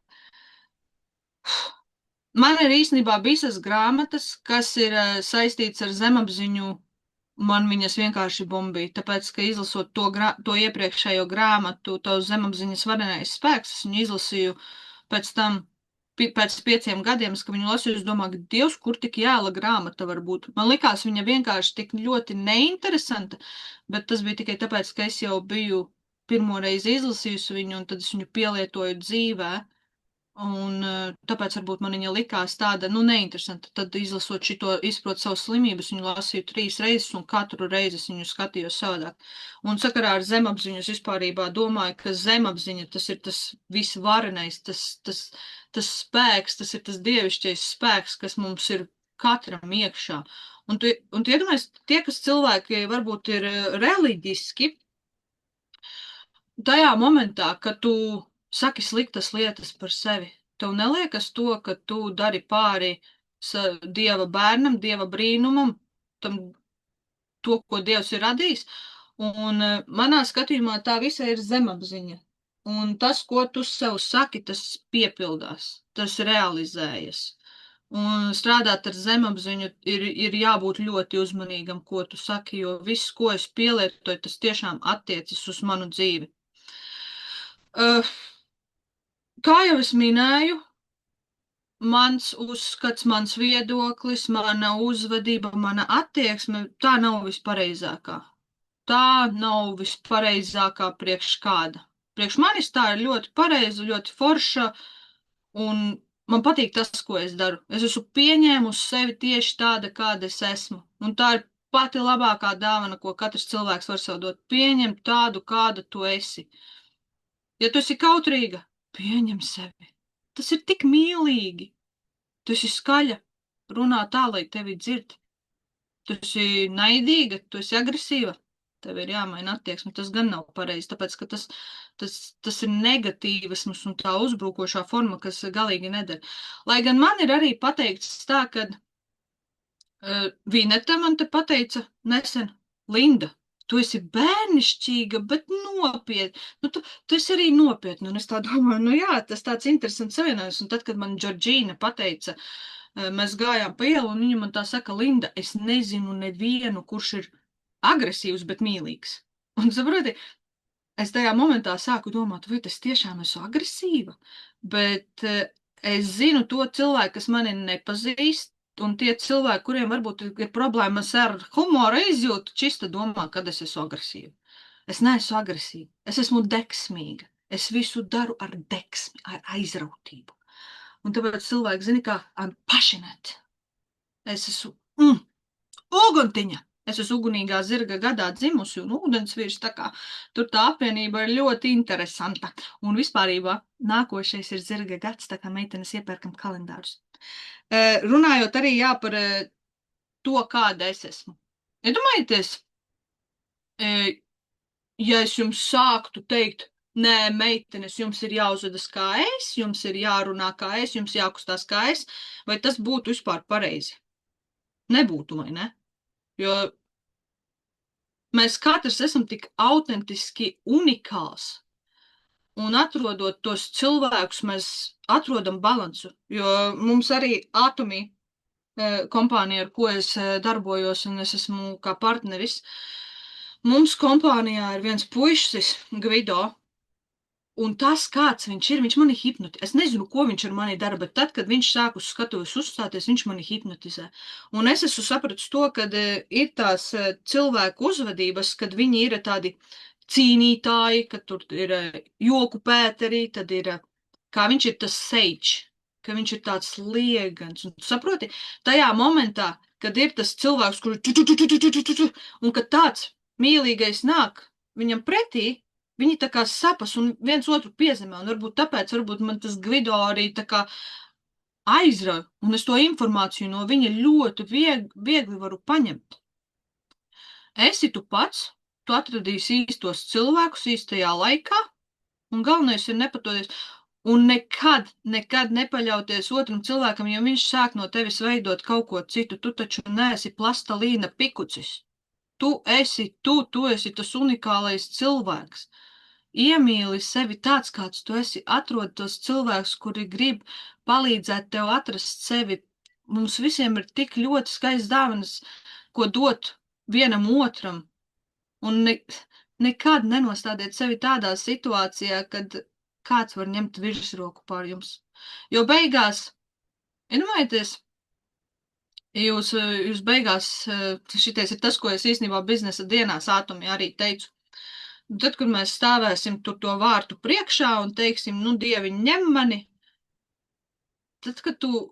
Man ir īstenībā visas grāmatas, kas ir saistīts ar zemapziņu, man viņas vienkārši bombīja, tāpēc, ka izlasot to iepriekšējo grāmatu, Tavs zemapziņas varenais spēks, es viņu izlasīju pēc tam, pēc 5 gadiem, ka viņu lasīju, es domāju, Dievs, kur tik jēla grāmata var būt. Man likās viņa vienkārši tik ļoti neinteresanta, bet tas bija tikai tāpēc, ka es jau biju pirmo reizi izlasījusi viņu, un tad es viņu pielietoju dzīvē. Un tāpēc varbūt man viņa likās tāda, neinteresanta. Tad izlasot šito izprot savu slimības, viņu lasīju 3 reizes, un katru reizi es viņu skatījos savādāk. Un sakarā ar zemapziņu es vispārībā domāju, ka zemapziņa tas ir tas visvarenais, tas spēks, tas ir tas dievišķais spēks, kas mums ir katram iekšā. Un tu iedomājies, tie, kas cilvēki varbūt ir reliģiski, tajā momentā, kad tu saki sliktas lietas par sevi. Tev neliekas to, ka tu dari pāri Dieva bērnam, Dieva brīnumam, to, ko Dievs ir radījis. Un manā skatījumā tā visa ir zemapziņa. Un tas, ko tu sev saki, tas piepildās, tas realizējas. Un strādāt ar zemapziņu ir jābūt ļoti uzmanīgam, ko tu saki, jo viss, ko es pielietoju, tas tiešām attiecas uz manu dzīvi. Kā jau es minēju, mans uzskats, mans viedoklis, mana uzvedība, mana attieksme, tā nav vispareizākā. Tā nav vispareizākā priekš kāda. Priekš manis tā ir ļoti pareiza, ļoti forša, un man patīk tas, ko es daru. Es esmu pieņēmusi sevi tieši tāda, kāda es esmu. Un tā ir pati labākā dāvana, ko katrs cilvēks var sev dot. Pieņemt tādu, kāda tu esi. Ja tu esi kautrīga, pieņem sevi. Tas ir tik mīlīgi. Tu esi skaļa, runā tā, lai tevi dzird. Tu esi naidīga, tu esi agresīva. Tev ir jāmaina attieksme. Tas gan nav pareizi, tāpēc, ka tas ir negatīvisms un tā uzbrukošā forma, kas galīgi nedara. Lai gan man ir arī pateikts tā, ka Vineta man te pateica nesen, Linda, tu esi bērnišķīga, bet nopietna. Tu esi arī nopietna. Un es tā domāju, jā, tas tāds interesants savienojums. Un tad, kad man Džordžīna pateica, mēs gājām pa ielu, un viņa man tā saka, Linda, es nezinu nevienu, kurš ir agresīvs, bet mīlīgs. Un saproti, es tajā momentā sāku domāt, vai es tiešām esmu agresīva, bet es zinu to cilvēku, kas mani nepazīst, un tie cilvēki, kuriem varbūt ir problēmas ar humora izjūtu, čista domā, kad es esmu agresīva. Es neesmu agresīva, es esmu deksmīga. Es visu daru ar deksmi, ar aizrautību. Un tāpēc cilvēki zina, kā I'm passionate. Es esmu uguntiņa. Es esmu ugunīgā zirga gadā dzimusi un ūdensvīrs, tā kā tur tā apvienība ir ļoti interesanta. Un vispārībā nākošais ir zirga gads, tā kā meitenes iepērkam kalendārus. Runājot arī par to, kāda es esmu. Iedomājieties, ja es jums sāktu teikt, nē, meitenes, jums ir jāuzvedas kā es, jums ir jārunā kā es, jums jākustās kā es, vai tas būtu vispār pareizi? Nebūtu, vai ne? Jo mēs katrs esam tik autentiski unikāls, un atrodot tos cilvēkus, mēs atrodam balansu, jo mums arī Atomī kompānija, ar ko es darbojos, un es esmu kā partneris, mums kompānijā ir viens puisis, Gvido, un tas, kāds viņš mani hipnotizē. Es nezinu, ko viņš ar mani dara, bet tad, kad viņš sāk uz skatuves uzstāties, viņš mani hipnotizē. Un es esmu sapratis to, ka ir tās cilvēku uzvedības, kad viņi ir tādi cīnītāji, ka tur ir joku pēterī, tad ir, kā viņš ir tas seič, ka viņš ir tāds liegans. Un saproti, tajā momentā, kad ir tas cilvēks, kurš un kad tāds mīlīgais nāk viņam pretī, viņi tā kā sapas un viens otru piezemē, un varbūt man tas Gvido arī tā kā aizrauj, un es to informāciju no viņa ļoti viegli varu paņemt. Esi tu pats, tu atradīsi īstos cilvēkus īstajā laikā, un galvenais ir nepatoties, un nekad nepaļauties otram cilvēkam, ja viņš sāk no tevis veidot kaut ko citu, tu taču neesi plastalīna pikucis. Tu esi tas unikālais cilvēks. Iemīli sevi tāds, kāds tu esi, atrod tos cilvēkus, kuri grib palīdzēt tev atrast sevi. Mums visiem ir tik ļoti skaists dāvanas, ko dot vienam otram, un nekad nenostādiet sevi tādā situācijā, kad kāds var ņemt virsroku pār jums. Jo beigās, iedomājieties, jūs beigās, šitais ir tas, ko es īstenībā biznesa dienās Atomī arī teicu. Tad, kad mēs stāvēsim tur to vārtu priekšā un teiksim, nu, Dievi, ņem mani, tad, kad tu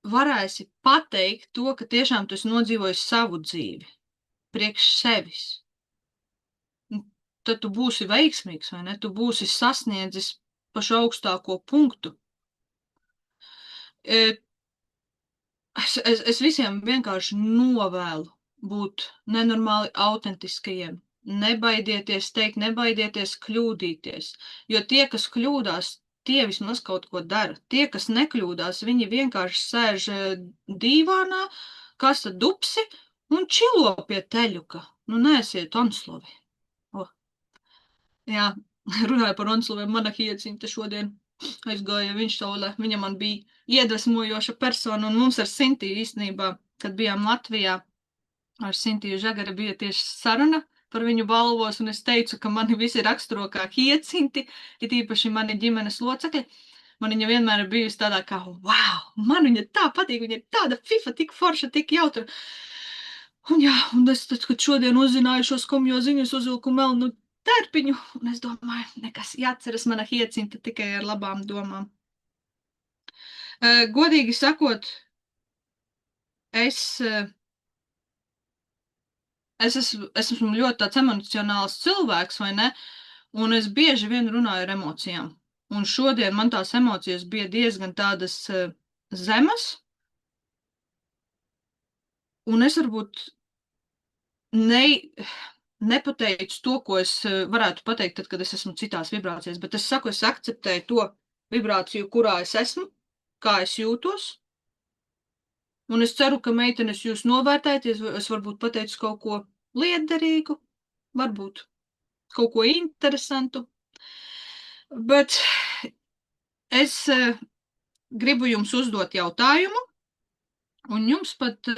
varēsi pateikt to, ka tiešām tu esi nodzīvojis savu dzīvi, priekš sevis, tad tu būsi veiksmīgs, vai ne? Tu būsi sasniedzis pašu augstāko punktu. Es visiem vienkārši novēlu būt nenormāli autentiskajiem. Nebaidieties teikt, nebaidieties kļūdīties, jo tie, kas kļūdās, tie vismaz kaut ko dara. Tie, kas nekļūdās, viņi vienkārši sēž dīvānā, kasta dupsi un čilo pie teļuka. Nu, neesiet Onslovi. Jā, runāju par Onsloviem, mana Hiecinta šodien aizgāja viņš saulē. Viņa man bija iedvesmojoša persona, un mums ar Sintiju īstenībā, kad bijām Latvijā, ar Sintiju Žagara bija tieši saruna par viņu balvos, un es teicu, ka mani visi raksturo kā Hiecinti, it īpaši mani ģimenes locekļi. Man viņa vienmēr ir bijusi tādā kā, wow, man viņa tā patīk, viņa ir tāda fifa, tik forša, tik jautra. Un jā, un es tad, kad šodien uzzināju šos komjo ziņus, uzvilku melnu tērpiņu, un es domāju, nekas jāatceras mana Hiecinta tikai ar labām domām. Godīgi sakot, es esmu ļoti tāds emocionāls cilvēks, vai ne? Un es bieži vien runāju ar emocijām. Un šodien man tās emocijas bija diezgan tādas zemas. Un es varbūt nepateicu to, ko es varētu pateikt, tad, kad es esmu citās vibrācijās, bet es saku, es akceptēju to vibrāciju, kurā es esmu, kā es jūtos. Un es ceru, ka meitenes jūs novērtēties, es varbūt pateicu kaut ko liederīgu, varbūt kaut ko interesantu, bet es gribu jums uzdot jautājumu, un jums pat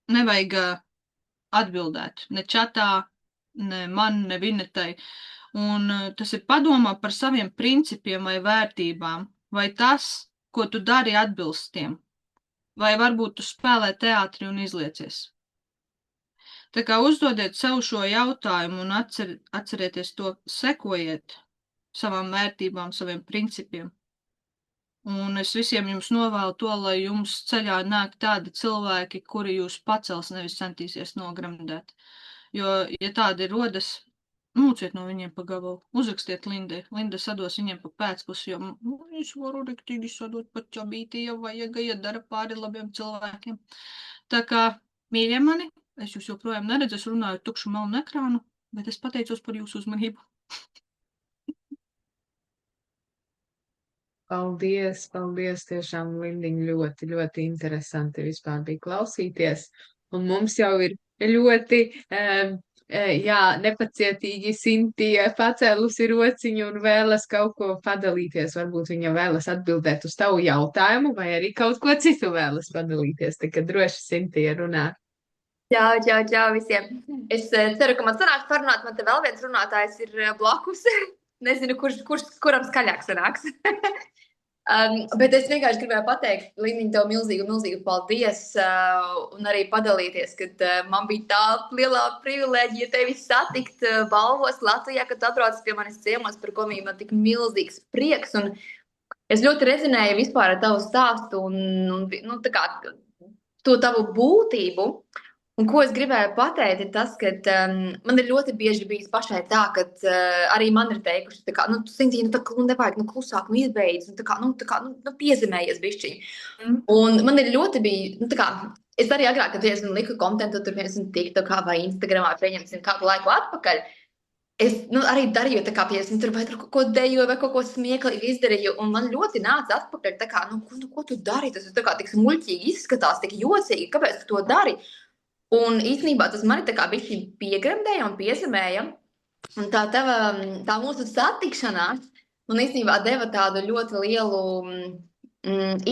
nevajag atbildēt ne čatā, ne man, ne Vinetai. Un tas ir padomā par saviem principiem vai vērtībām, vai tas, ko tu dari, atbilst tiem, vai varbūt tu spēlē teātri un izliecies. Tā kā uzdodiet sev šo jautājumu un atcerieties to, sekojiet savām vērtībām, saviem principiem. Un es visiem jums novēlu to, lai jums ceļā nāk tādi cilvēki, kuri jūs pacels, nevis centīsies nogremdēt. Jo, ja tādi rodas, mūciet no viņiem pa gabalu, uzrakstiet Lindai. Linda sados viņiem pa pēcpusi, jo es varu riktīgi sadot pat čabīti, ja vajag, ja dara pāri labiem cilvēkiem. Tā kā, mīļie mani, es jūs joprojām neredzu, es runāju tukšu melnu ekrānu, Bet es pateicos par jūsu uzmanību. Paldies, paldies, tiešām, Lindiņ, ļoti, ļoti interesanti vispār bija klausīties. Un mums jau ir ļoti, jā, nepacietīgi Sintija pacēlusi rociņu un vēlas kaut ko padalīties. Varbūt viņa vēlas atbildēt uz tavu jautājumu, vai arī kaut ko citu vēlas padalīties. Tā kā droši Sintija runā. Čau visiem. Es ceru, ka man sanāks parunāt. Man te vēl viens runātājs ir blakus. Nezinu, kuram skaļāk sanāks. Bet es vienkārši gribēju pateikt, Lindiņ, tev milzīgu paldies un arī padalīties, kad man bija tā lielā privilēģija tevi satikt balvos Latvijā, kad tu atbrauc pie manis ciemos, par ko man tik milzīgs prieks. Un es ļoti rezinēju vispār ar tavu stāstu un tā kā to tavu būtību. Un ko es gribēju pateikt, ir tas, ka man ir ļoti bieži bijis pašai tā, ka arī man ir teikuši, tā kā, tu Sintīna, nevajag, klusāk, izbeidz, piezemējies bišķiņ. Un man ir ļoti bija, tā kā, es arī agrāk, kad esmu liku kontentu, tur esmu TikTokā vai Instagramā, pieņemsim kādu laiku atpakaļ, es arī darīju, tā kā, piemēram, tur vai tur kaut ko dejoju vai kaut ko smieklīgi izdarīju, un man ļoti nāca atpakaļ, tā kā, ko tu dari, tas tā kā tik smuļķīgi izskatās, tik jocīgi, kāpēc tu to dari? Un īstenībā tas mani tā kā bišķi piegremdēja un piezemēja. Un tā mūsu satikšanās man īstenībā deva tādu ļoti lielu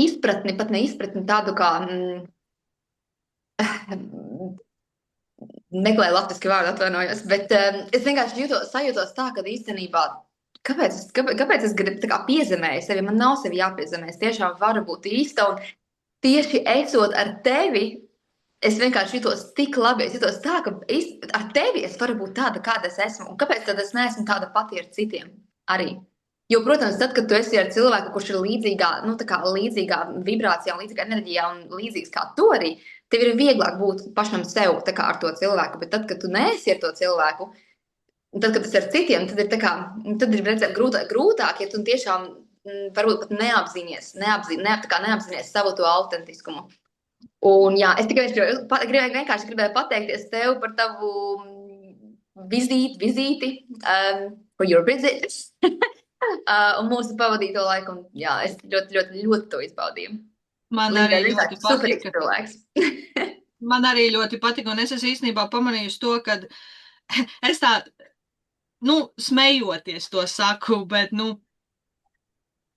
izpratni, pat neizpratni, tādu kā meklēju latviski vārdu, atvainojos, bet es vienkārši sajūtos tā, ka īstenībā kāpēc es gribu tā kā piezemēju sevi, man nav sevi jāpiezemē, es tiešām varu būt īsta un tieši esot ar tevi, es vienkārši jutos tik labi, es jutos tā, ka ar tevi es varu būt tāda, kāda es esmu. Un kāpēc tad es neesmu tāda pati ar citiem arī? Jo, protams, tad, kad tu esi ar cilvēku, kurš ir līdzīgā vibrācijā, līdzīgā enerģijā un līdzīgs kā tu arī, tev ir vieglāk būt pašam sev tā kā ar to cilvēku. Bet tad, kad tu neesi ar to cilvēku, un tad, kad tas ir ar citiem, tad ir redzēt grūtāk, ja tu tiešām varbūt pat neapzinies savu to autentiskumu. Un jā, es tikai vienkārši gribēju pateikties tev par tavu vizīti, for your visit, un mūsu pavadīto laiku, un jā, es ļoti to izbaudīju. Man arī ļoti patika. Man arī ļoti patika, un es īstenībā pamanījusi to, ka es tā, smejoties to saku, bet,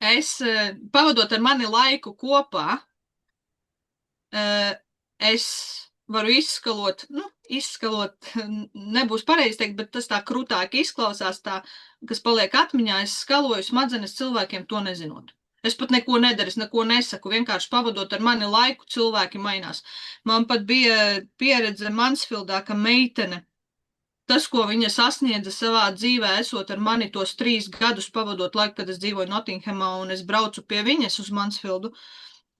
es pavadot ar mani laiku kopā, es varu izskalot, nebūs pareizi teikt, bet tas tā krūtāk izklausās, tā, kas paliek atmiņā, es skaloju smadzenes cilvēkiem to nezinot. Es pat neko nedaru, es neko nesaku, vienkārši pavadot ar mani laiku, cilvēki mainās. Man pat bija pieredze Mansfildā, ka meitene, tas, ko viņa sasniedza savā dzīvē, esot ar mani tos 3 gadus pavadot laiku, kad es dzīvoju Nottinghamā un es braucu pie viņas uz Mansfildu,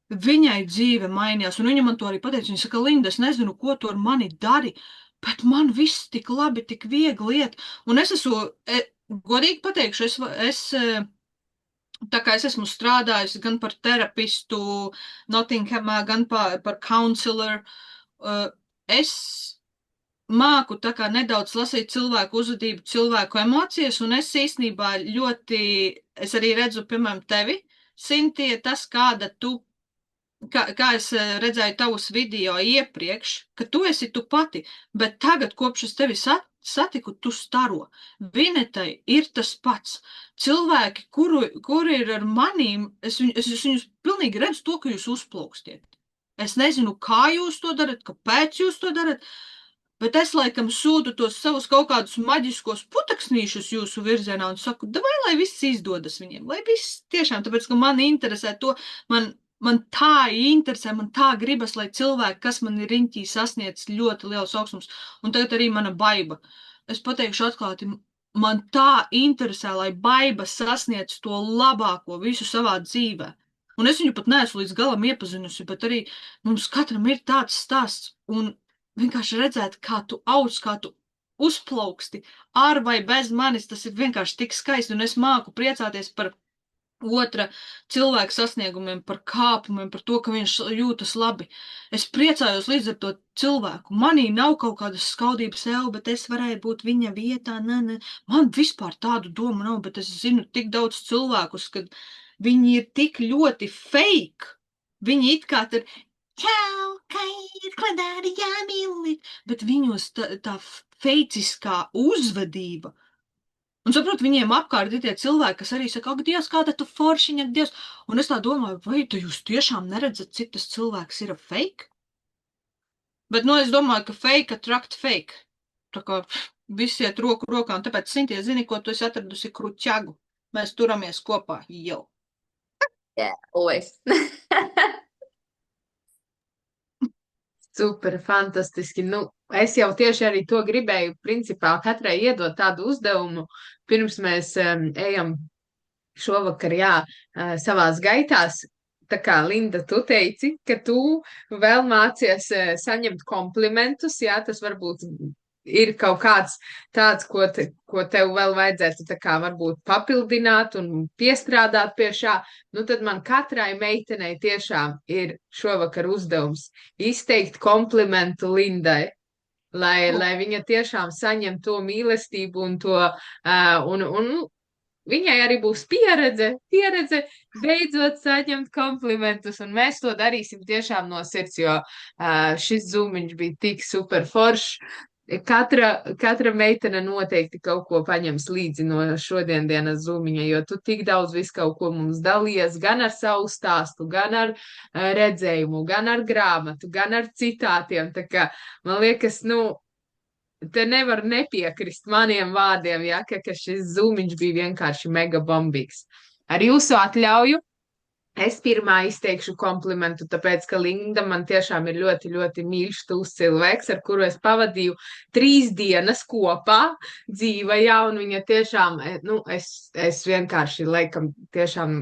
viņai dzīve mainījās, un viņa man to arī pateica. Viņa saka, Linda, es nezinu, ko tu ar mani dari, bet man viss tik labi, tik viegli iet. Un es esmu, godīgi pateikšu, tā kā es esmu strādājusi gan par terapistu Nottinghamā, gan par counselor, es māku tā kā nedaudz lasīt cilvēku uzvedību, cilvēku emocijas, un es īstenībā es arī redzu, piemēram, tevi, Sintija, tas, kā es redzēju tavus video iepriekš, ka tu esi tu pati, bet tagad, kopš es tevi satiku, tu staro. Vinetai ir tas pats. Cilvēki, kuri ir ar manīm, es viņus pilnīgi redzu to, ka jūs uzplaukstiet. Es nezinu, kā jūs to darat, kāpēc jūs to darat, bet es laikam sūtu tos savus kaut kādus maģiskos putaksnīšus jūsu virzienā un saku, vai lai viss izdodas viņiem, lai viss tiešām, tāpēc, ka man interesē to, man tā interesē, man tā gribas, lai cilvēki, kas man ir riņķī sasniedz ļoti liels augstums, un tagad arī mana baiba. Es pateikšu atklāti, man tā interesē, lai baiba sasniedz to labāko visu savā dzīvē. Un es viņu pat neesmu līdz galam iepazinusi, bet arī mums katram ir tāds stāsts, un vienkārši redzēt, kā tu auc, kā tu uzplauksti ar vai bez manis, tas ir vienkārši tik skaisti, un es māku priecāties par otra cilvēka sasniegumiem, par kāpumiem, par to, ka viņš jūtas labi. Es priecājos līdz ar to cilvēku. Manī nav kaut kādas skaudības sev, bet es varēju būt viņa vietā. Ne. Man vispār tādu domu nav, bet es zinu tik daudz cilvēkus, kad viņi ir tik ļoti fake. Viņi it kā tur, čau, kā ir, kladāri, jāmīli, bet viņos tā feiciskā uzvedība. Un saprot, viņiem apkārt ir tie cilvēki, kas arī saka, ak, Dievs, kāda tu foršiņa, Dievs. Un es tā domāju, vai tu jūs tiešām neredzat, cik tas cilvēks ir fake? Bet, es domāju, ka fake attract fake. Tā kā visi iet roku rokā, un tāpēc, Sintie, zini, ko tu esi atradusi kruķagu? Mēs turamies kopā, jau. Yeah, always. Super, fantastiski. Es jau tieši arī to gribēju, principā, katrai iedot tādu uzdevumu, pirms mēs ejam šovakar, savās gaitās. Tā kā, Linda, tu teici, ka tu vēl mācies saņemt komplimentus, tas varbūt ir kaut kāds tāds, ko tev vēl vajadzētu tā kā varbūt papildināt un piestrādāt pie šā. Tad man katrai meitenei tiešām ir šovakar uzdevums izteikt komplimentu Lindai, lai viņa tiešām saņem to mīlestību un to, un viņai arī būs pieredze beidzot saņemt komplimentus, un mēs to darīsim tiešām no sirds, jo šis zūmiņš bija tik super foršs. Katra meitene noteikti kaut ko paņems līdzi no šodienas zūmiņa, jo tu tik daudz visu kaut ko mums dalījies, gan ar savu stāstu, gan ar redzējumu, gan ar grāmatu, gan ar citātiem. Tā kā, man liekas, te nevar nepiekrist maniem vārdiem, ka šis zūmiņš bija vienkārši mega bombīgs. Ar jūsu atļauju es pirmā izteikšu komplimentu, tāpēc, ka Linda man tiešām ir ļoti, ļoti mīļš tūs cilvēks, ar kuru es pavadīju 3 dienas kopā dzīvajā, un viņa tiešām, es vienkārši laikam tiešām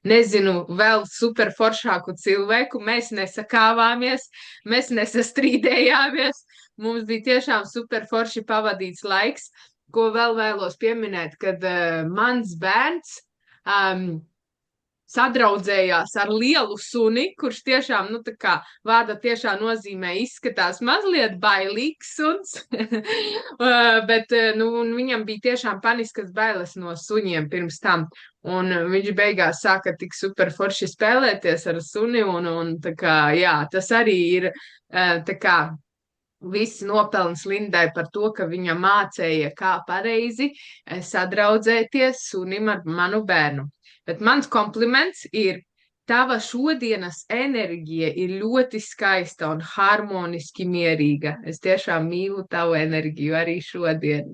nezinu vēl super foršāku cilvēku, mēs nesakāvāmies, mēs nesastrīdējāmies, mums bija tiešām super forši pavadīts laiks, ko vēl vēlos pieminēt, kad mans bērns sadraudzējās ar lielu suni, kurš tiešām, tā kā vārda tiešā nozīmē izskatās mazliet bailīgs suns, bet, viņam bija tiešām paniskas bailes no suņiem pirms tam, un viņš beigās sāka tik super forši spēlēties ar suni, un tā kā, tas arī ir, tā kā, viss nopelns Lindai par to, ka viņa mācēja, kā pareizi sadraudzēties sunim ar manu bērnu. Bet mans kompliments ir, tava šodienas enerģija ir ļoti skaista un harmoniski mierīga. Es tiešām mīlu tavu enerģiju arī šodien.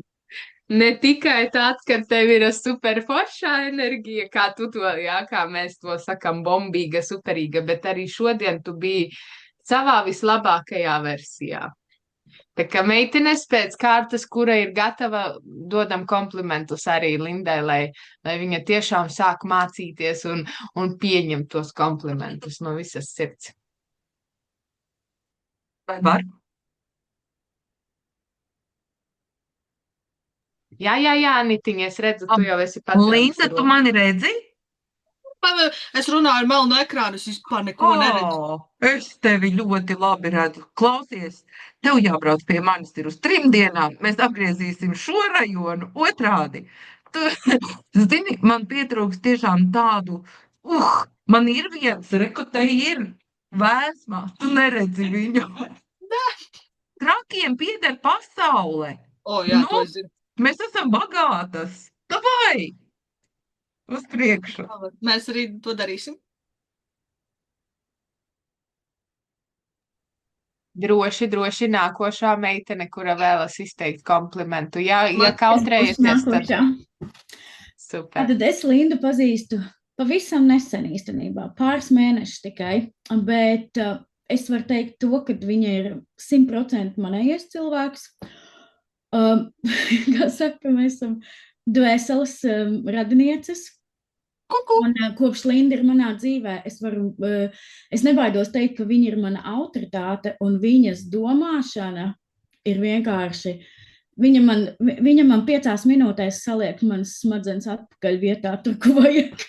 Ne tikai tāds, ka tev ir super foršā enerģija, kā tu to, kā mēs to sakam, bombīga, superīga, bet arī šodien tu biji savā vislabākajā versijā. Tā kā meitenes pēc kārtas, kura ir gatava, dodam komplimentus arī Lindai, lai viņa tiešām sāk mācīties un pieņemt tos komplimentus no visas sirds. Vai var? Jā, Anitiņa, es redzu, tu jau esi pats. Linda, tu mani redzi? Es runāju ar melnu ekrānu, es vispār neko neredzu. Es tevi ļoti labi redzu. Klausies, tev jābrauc pie manis ir uz 3 dienām. Mēs apgriezīsim šo rajonu otrādi. Tu zini, man pietrūks tiešām tādu, man ir viens, reku te ir vēsmā, tu neredzi viņu. Trakiem pieder pasaule. Jā, to es zinu. Mēs esam bagātas. Davai! Uz priekšu. Mēs arī to darīsim. Droši nākošā meitene, kura vēlas izteikt komplimentu. Ja kautrējaties, tad... Super. Tad es Lindu pazīstu pavisam nesen īstenībā, pāris mēnešus tikai, bet es varu teikt to, ka viņa ir 100% manējais cilvēks. Kā saka, mēs esam dvēseles radinieces. Un kopš Linda ir manā dzīvē, es nebaidos teikt, ka viņa ir mana autoritāte un viņas domāšana ir vienkārši, viņa man 5 minūtēs saliek manas smadzenes atpakaļ vietā tur, ko vajag.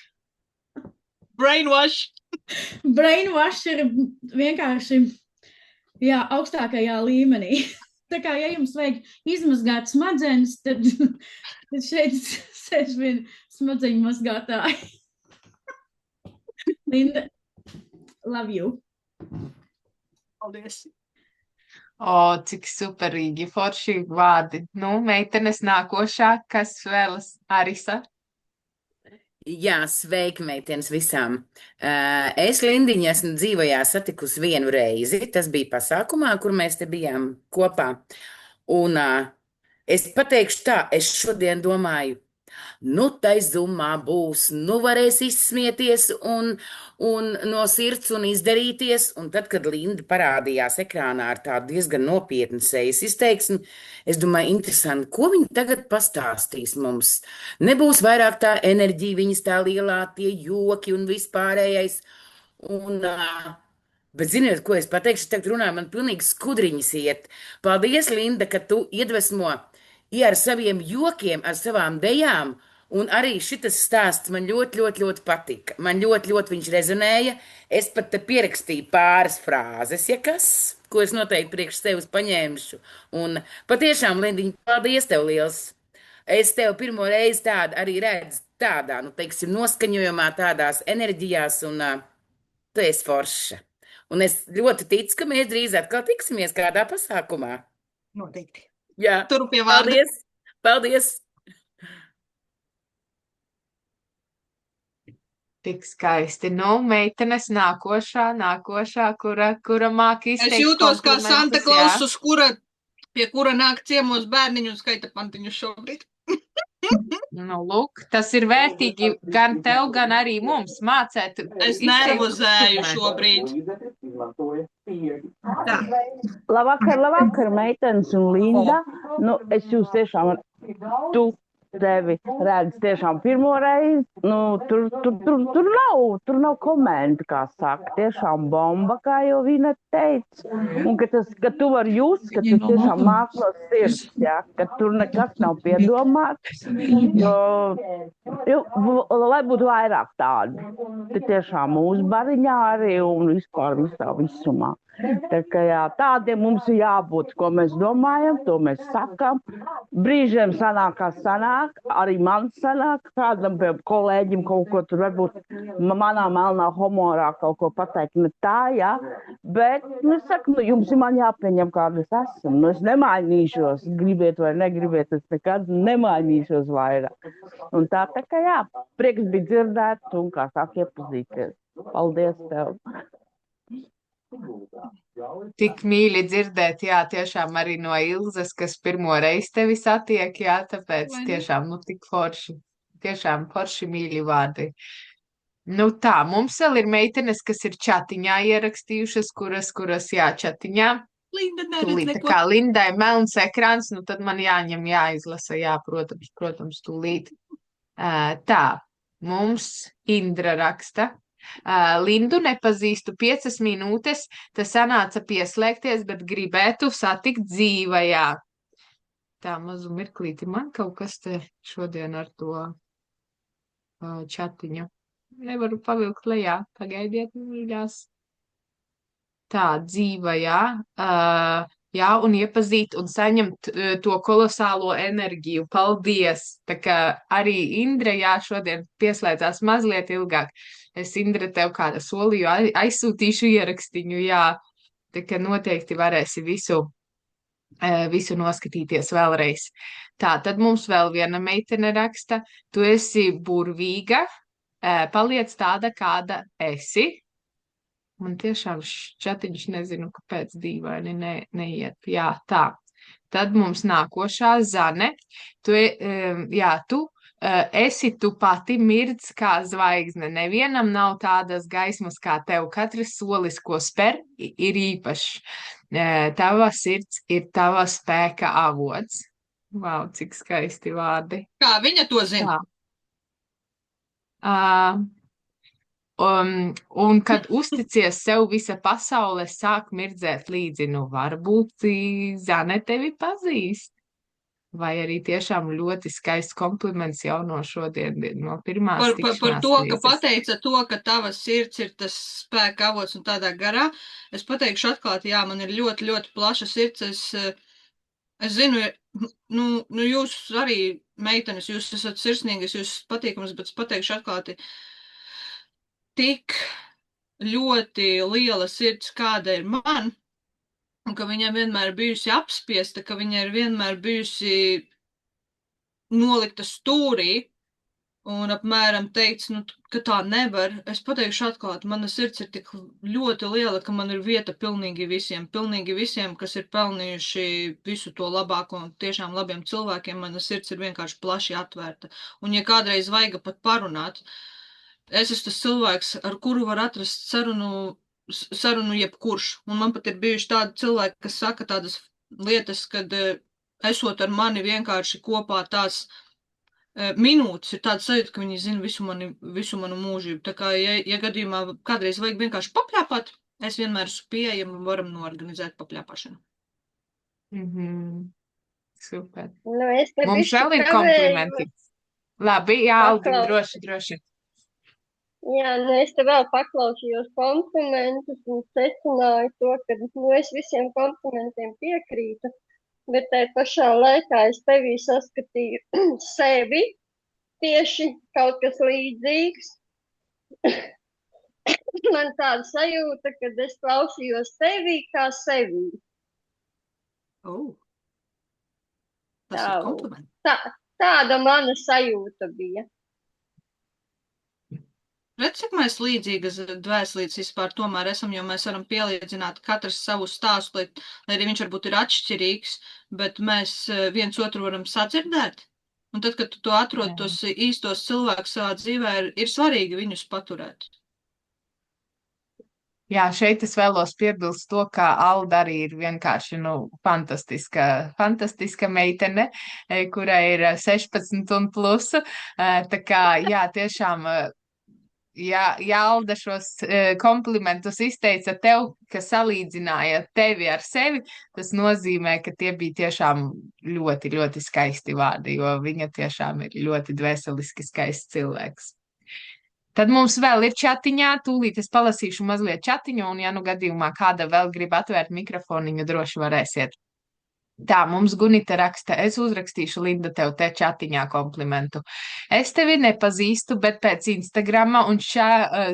Brainwash. Brainwash ir vienkārši, jā, augstākajā līmenī. Tā kā, ja jums vajag izmazgāt smadzenes, tad šeit sēž vien smadzeņu mazgātāji. Linda, love you. Paldies. O, cik superīgi, forši vārdi. Nu, meitenes nākošā, kas vēlas Arisa? Jā, sveiki, meitenes visām. Es Lindiņu esmu dzīvojā satikusi vienu reizi. Tas bija pasākumā, kur mēs te bijām kopā. Un es pateikšu tā, es šodien domāju, nu, tai zumā būs, nu, varēs izsmieties un no sirds un izdarīties. Un tad, kad Linda parādījās ekrānā ar tādu diezgan nopietnu sejas izteiksmi, es domāju, interesanti, ko viņa tagad pastāstīs mums. Nebūs vairāk tā enerģija, viņas tā lielā, tie joki un vispārējais. Bet ziniet, ko es pateikšu, tagad runāju, man pilnīgi skudriņas iet. Paldies, Linda, ka tu iedvesmo ar saviem jokiem, ar savām dejām, un arī šitas stāsts man ļoti patika. Man ļoti viņš rezonēja. Es pat te pierakstīju pāris frāzes, ja kas, ko es noteikti priekš sevis paņēmušu. Un patiešām, Lindiņa, paldies tev liels. Es tev pirmo reizi tādu arī redzu tādā, nu, teiksim, noskaņojumā, tādās enerģijās, un tu esi forša. Un es ļoti ticu, ka mēs drīz atkal tiksimies kādā pasākumā. Noteikti. Jā, Turu pie vārda. Paldies! Tik skaisti. Nu, meitenes nākošā, kura māk izteikt Es jūtos kā komplimentus, Santa jā. Klausus, pie kura nāk ciemos bērniņu un skaita pantiņu šobrīd. Nu, lūk, tas ir vērtīgi gan tev, gan arī mums mācēt. Es izteikt nervozēju komplimentus. šobrīd. Labvakar, meitenes un Linda. Nu, es jūs tiešām, tu tevi redzu tiešām pirmo reizi. Nu, tur nav komentu, kā saka. Tiešām bomba, kā jau Vina teica. Un ka tu vari just, ka tu tiešām nāk no sirds, jā, ka tur nekas nav piedomāts. Jo, lai būtu vairāk tādu. Te tiešām mūsu bariņā arī un vispār visā visumā. Tā kā jā, tādiem mums ir jābūt, ko mēs domājam, to mēs sakam. Brīžiem sanāk, arī man sanāk, kādam pie kolēģim kaut ko tur varbūt manā melnā humorā kaut ko pateikt, ne tā, jā. Bet, es saku, jums ir man jāpieņem, kāda es esmu. Es nemainīšos, gribiet vai negribiet, es nekad nemainīšos vairāk. Un tā kā jā, prieks bija dzirdēt un kā sāk iepazīties. Paldies tev! Tik mīļi dzirdēt, jā, tiešām arī no Ilzes, kas pirmo reizi tevi satiek, jā, tāpēc tiešām, nu, tik forši, tiešām forši mīļi vārdi. Nu tā, mums vēl ir meitenes, kas ir čatiņā ierakstījušas, kuras jā, čatiņā. Linda neredz Tūlīt, tā neko. kā Lindai melns ekrāns, nu tad man jāizlasa, jā, protams, tūlīt. Tā, mums Indra raksta. Lindu nepazīstu 5 minūtes, tas sanāca pieslēgties, bet gribētu satikt dzīvajā. Tā, mazu mirklīti, man kaut kas te šodien ar to čatiņu. Nevaru pavilkt lejā, pagaidiet, mīļās. Tā, dzīvajā, jā, un iepazīt un saņemt to kolosālo enerģiju. Paldies! Tā kā arī Indra, jā, šodien pieslēdzās mazliet ilgāk. Es, Indra, tev kāda solīju, aizsūtīšu ierakstiņu, jā, tā kā noteikti varēsi visu noskatīties vēlreiz. Tā, tad mums vēl viena meitene raksta, tu esi burvīga, paliec tāda, kāda esi. Man tiešām čatiņš nezinu, kāpēc dīvaini neiet. Jā, tā. Tad mums nākošā Zane. Tu esi tu pati mirdz kā zvaigzne. Nevienam nav tādas gaismas kā tev. Katrs solis, ko spēr, ir īpašs. Tava sirds ir tava spēka avots. Vau, cik skaisti vārdi. Kā viņa to zina? Un kad uzticies sev, visa pasaule sāk mirdzēt līdzi. Nu, varbūt Zane tevi pazīst. vai arī tiešām ļoti skaists kompliments jau no šodien, no pirmās Par to, tikšanās ka reizes. pateica to, ka tava sirds ir tas spēka avots un tādā garā. Es pateikšu atklāti, jā, man ir ļoti, ļoti plaša sirds. Es zinu, jūs arī meitenes, jūs esat sirsnīgas, jūs esat patīkamas, bet es pateikšu atklāti, tik ļoti liela sirds, kāda ir man, un ka viņa vienmēr bijusi apspiesta, ka viņa ir vienmēr bijusi nolikta stūrī, un apmēram teikts, ka tā nevar. Es pateikšu atklāti, mana sirds ir tik ļoti liela, ka man ir vieta pilnīgi visiem, kas ir pelnījuši visu to labāko un tiešām labiem cilvēkiem. Mana sirds ir vienkārši plaši atvērta. Un ja kādreiz vajag pat parunāt, es esmu tas cilvēks, ar kuru var atrast sarunu jebkurš. Un man pat ir bijuši tādi cilvēki, kas saka tādas lietas, kad esot ar mani vienkārši kopā tās minūtes, ir tāds sajūta, ka viņi zina visu manu mūžību. Tā kā, ja gadījumā kādreiz vajag vienkārši papļāpāt, es vienmēr esmu pieejama un varam norganizēt papļāpāšanu. Super. Es te Mums vēl ir komplimenti. Labi, jā, Aldi, droši. Jā, es te vēl paklausījos komplimentus un secināju to, ka es visiem komplimentiem piekrītu, bet tai pašā laikā es tevī saskatīju sevi tieši kaut kas līdzīgs. Man tāda sajūta, kad es klausījos tevī kā sevī. Tas ir kompliments. Tāda mana sajūta bija. Redz, cik mēs līdzīgas dvēselītes vispār tomēr esam, jo mēs varam pielīdzināt katrs savu stāstu, lai arī viņš varbūt ir atšķirīgs, bet mēs viens otru varam sadzirdēt. Un tad, kad tu atrod tos īstos cilvēkus savā dzīvē, ir svarīgi viņus paturēt. Jā, šeit es vēlos piebilst to, ka Alda arī ir vienkārši, fantastiska meitene, kurai ir 16 un plusu. Tā kā, jā, tiešām... Ja Alda šos komplimentus izteica tev, ka salīdzināja tevi ar sevi, tas nozīmē, ka tie bija tiešām ļoti, ļoti skaisti vārdi, jo viņa tiešām ir ļoti dvēseliski skaists cilvēks. Tad mums vēl ir čatiņā, tūlīt es palasīšu mazliet čatiņu, un ja gadījumā kāda vēl grib atvērt mikrofoniņu, droši varēsiet. Tā, mums Gunita raksta, es uzrakstīšu, Linda, tev te čatiņā komplimentu. Es tevi nepazīstu, bet pēc Instagrama un šā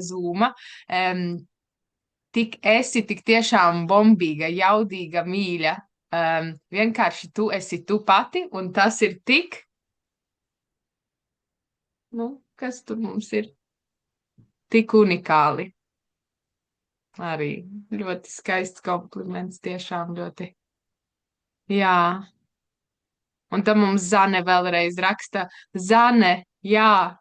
Zooma esi tik tiešām bombīga, jaudīga, mīļa. Vienkārši tu esi tu pati, un tas ir tik... kas tur mums ir? Tik unikāli. Arī ļoti skaists kompliments, tiešām ļoti. Jā, un tad mums Zane vēlreiz raksta, Zane, jā,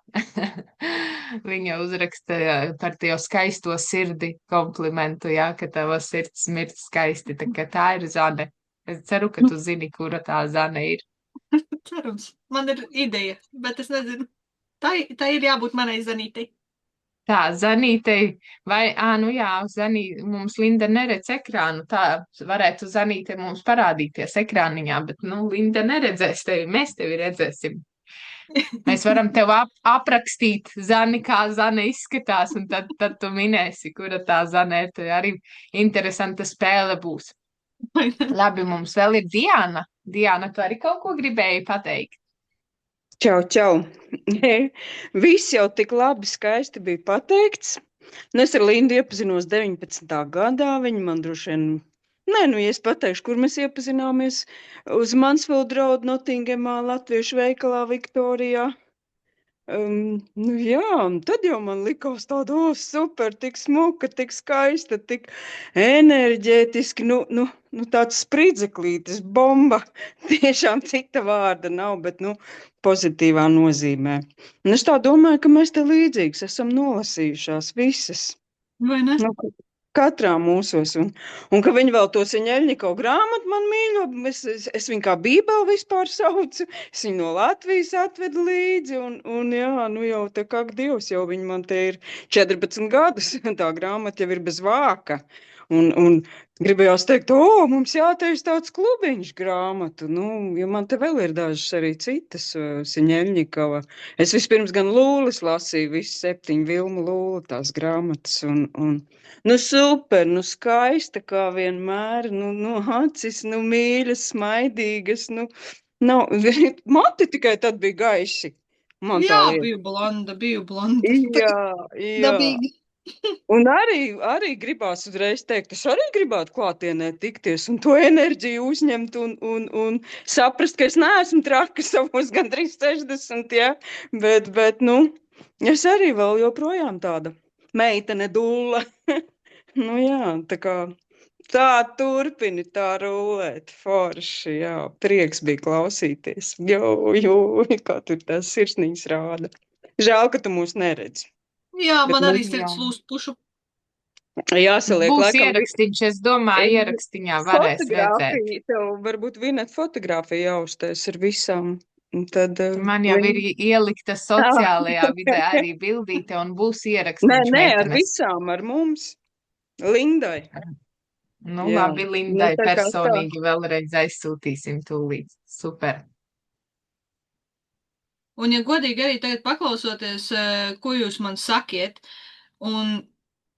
viņa uzraksta par tev skaisto sirdi komplimentu, jā, ka tava sirds smirt skaisti, tā ir Zane. Es ceru, ka tu zini, kura tā Zane ir. Cerams, man ir ideja, bet es nezinu. Tā ir jābūt manai Zanītei. Tā, Zanītei, mums Linda neredz ekrānu, tā varētu Zanītei mums parādīties ekrāniņā, bet, Linda neredzēs tevi, mēs tevi redzēsim. Mēs varam tev aprakstīt, Zani, kā Zane izskatās, un tad tu minēsi, kura tā Zane ir, tad arī interesanta spēle būs. Labi, mums vēl ir Diana. Diana, tu arī kaut ko gribēji pateikt? Čau. Viss jau tik labi, skaisti bija pateikts. Es ar Lindu iepazinos 19. gadā. Viņa man droši vien, ja es pateikšu, kur mēs iepazināmies, uz Mansfield Road, Nottingemā, Latviešu veikalā Viktorijā. Jā, un tad jau man likās tāda, super, tik smuka, tik skaista, tik enerģētiski, tāds spridzeklītis, bomba. Tiešām cita vārda nav, bet, pozitīvā nozīmē. Un es tā domāju, ka mēs te līdzīgas esam nolasījušās visas. Vai ne? Katrā mūsos. Un ka viņi vēl to Seņeļņiko grāmatu man mīļo, es viņu kā bībeli vispār saucu, es viņu no Latvijas atvedu līdzi, un jā, jau te kā Dievs, jau viņi man te ir 14 gadus, tā grāmata jau ir bez vāka. Un gribējās teikt, mums jātaisa tāds klubiņš grāmatu. Jo man te vēl ir dažas arī citas, Siņeļņikova. Es vispirms gan Lūlis lasīju, visu 7 Vilmu Lūli tās grāmatas. Super, skaista kā vienmēr, acis, mīļas, smaidīgas, nav, mati tikai tad bija gaiši. Man tā Jā, liekas. biju blonda. Jā. Dabīgi. Un arī gribās uzreiz teikt, es arī gribētu klātienē tikties un to enerģiju uzņemt un saprast, ka es neesmu traka savos gandrīz 60, ja? Bet, es arī vēl joprojām tāda meitene dulla. Jā, tā turpini tā rulēt, forši, jā, prieks bija klausīties. Jo, kā tur tās sirsniņas rāda. Žēl, ka tu mūs neredzi. Jā, man Bet arī nu, sirds lūst pušu. Jāsaliek, Būs laikam, ierakstīts, es domāju, ierakstiņā varēs redzēt. fotogrāfija, tev varbūt Vinet fotogrāfija jāuztais ar visām. Un tad, Man jau ir ielikta sociālajā vidē arī bildīte un būs ierakstīts Nē, ar meitenes. visām, ar mums. Lindai. Nu, Jā. labi, Lindai tā kā tā. personīgi vēlreiz aizsūtīsim tūlīt. Super. Un, ja godīgi arī tagad paklausoties, ko jūs man sakiet, un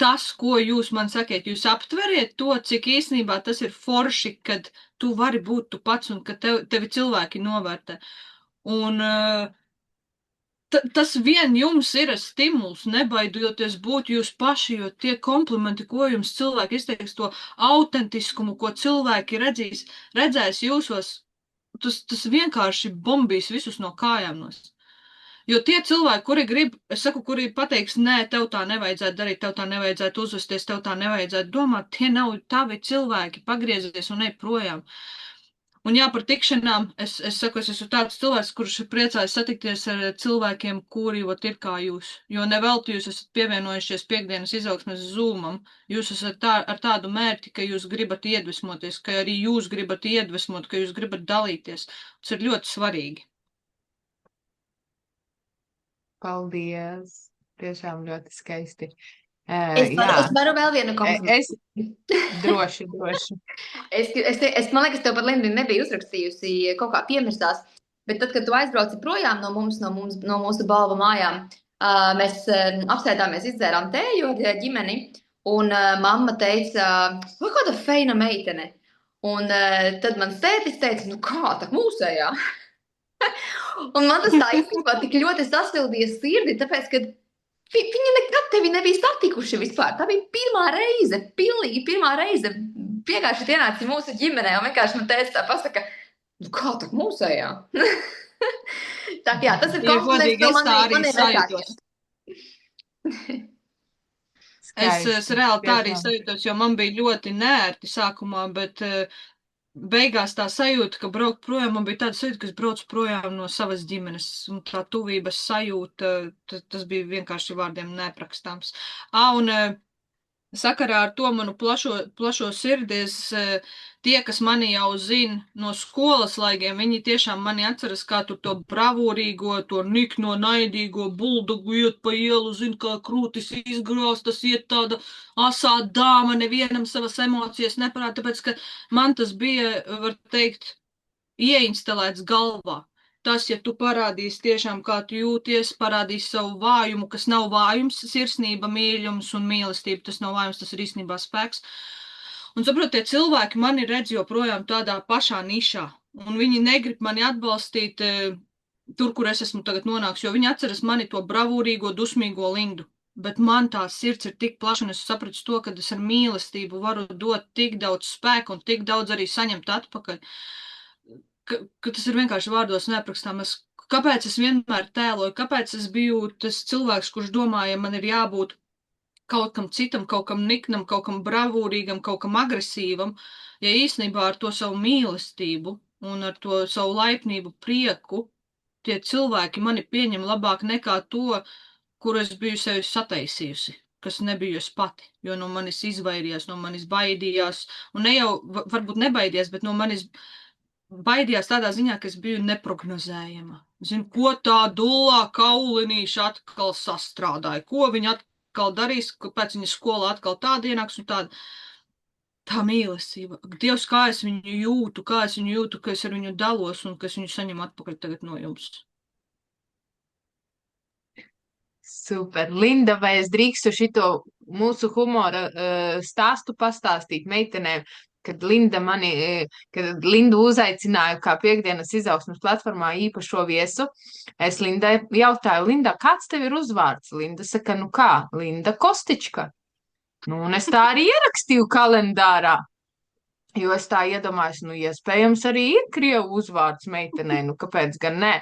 tas, ko jūs man sakiet, jūs aptveriet to, cik īstenībā tas ir forši, kad tu vari būt tu pats un ka tevi cilvēki novērtē. Un tas vien jums ir stimuls, nebaidoties būt jūs paši, jo tie komplimenti, ko jums cilvēki izteiks, to autentiskumu, ko cilvēki redzēs jūsos, tas vienkārši bombīs visus no kājām nos. Jo tie cilvēki, kuri pateiks, nē, tev tā nevajadzētu darīt, tev tā nevajadzētu uzvesties, tev tā nevajadzētu domāt, tie nav tavi cilvēki, pagriezies un ej projām. Un jā, par tikšanām, es saku, es esmu tāds cilvēks, kurš priecājas satikties ar cilvēkiem, kuri ir kā jūs. Jo nevelti jūs esat pievienojušies piekdienas izaugsmes Zoomam. Jūs esat ar tādu mērķi, ka jūs gribat iedvesmoties, ka arī jūs gribat iedvesmot, ka jūs gribat dalīties. Tas ir ļoti svarīgi. Paldies. Tiešām ļoti skaisti. Es varu vēl vienu komplimentu. Droši. Man liekas, tev pat Linda nebija uzrakstījusi, kaut kā piemirstās. Bet tad, kad tu aizbrauci projām no mūsu balvu mājām, mēs apsēdāmies, izdzērām tēju ar ģimeni, un mamma teica, vai kāda feina meitene. Un tad mans tētis teica, kā, tā mūsējā. Un man tas tā īstenībā tik ļoti sasildīja sirdi, tāpēc, ka viņi nekad tevi nebija satikuši vispār. Tā bija pilnīgi pirmā reize. Vienkārši ienāca mūsu ģimenē, un vienkārši man teica tā pasaka, kā tā mūsējā? Tā jā, tas ir kompliments, ko man ir vecākiem. Es reāli tā arī sajūtos, jo man bija ļoti neērti sākumā, bet beigās tā sajūta, ka braukt projām, man bija tāda sajūta, ka es braucu projām no savas ģimenes, un tā tuvības sajūta, tas bija vienkārši vārdiem neaprakstāms. Un sakarā ar to manu plašo sirdies, tie, kas mani jau zina no skolas laikiem, viņi tiešām mani atceras kā tur to bravūrīgo, to nikno, naidīgo buldogu iet pa ielu, zina, kā krūtis izgrāstas, iet tāda asā dāma, nevienam savas emocijas neparāda, tāpēc, ka man tas bija, var teikt, ieinstalēts galvā. Tas, ja tu parādīsi tiešām, kā tu jūties, parādīsi savu vājumu, kas nav vājums, sirsnība, mīļums un mīlestība, tas nav vājums, tas ir īstenībā spēks. Un saprot, tie cilvēki mani redz joprojām tādā pašā nišā, un viņi negrib mani atbalstīt tur, kur es esmu tagad nonāks, jo viņi atceras mani to bravūrīgo, dusmīgo Lindu. Bet man tā sirds ir tik plaša, un es sapratu to, ka es ar mīlestību varu dot tik daudz spēku un tik daudz arī saņemt atpakaļ. Ka tas ir vienkārši vārdos neaprakstāms. Kāpēc es vienmēr tēloju, kāpēc es biju tas cilvēks, kurš domāja, man ir jābūt kaut kam citam, kaut kam niknam, kaut kam bravūrīgam, kaut kam agresīvam, ja īstenībā ar to savu mīlestību un ar to savu laipnību, prieku, tie cilvēki mani pieņem labāk nekā to, kur es biju sevi sataisījusi, kas nebiju es pati, jo no manis izvairījās, no manis baidījās, un ne jau, varbūt nebaidījās, bet no manis baidījās tādā ziņā, ka es biju neprognozējama. Zinu, ko tā dullā kaulinīša atkal sastrādāja, ko viņa atkal darīs, kāpēc viņa skolā atkal tāda ienāks un tāda. Tā mīlestība. Dievs, kā es viņu jūtu, ka es ar viņu dalos un ka es viņu saņemu atpakaļ tagad no jums. Super. Linda, vai es drīkstu šito mūsu humora stāstu pastāstīt meitenēm, kad Lindu uzaicināju kā piekdienas izaugsmes platformā īpašo viesu? Es Lindai jautāju, Linda, kāds tev ir uzvārds? Linda saka, nu kā? Linda Kostička. Nu, un es tā arī ierakstīju kalendārā, jo es tā iedomājos, nu, iespējams arī ir krievu uzvārds meitenei, nu, kāpēc gan ne?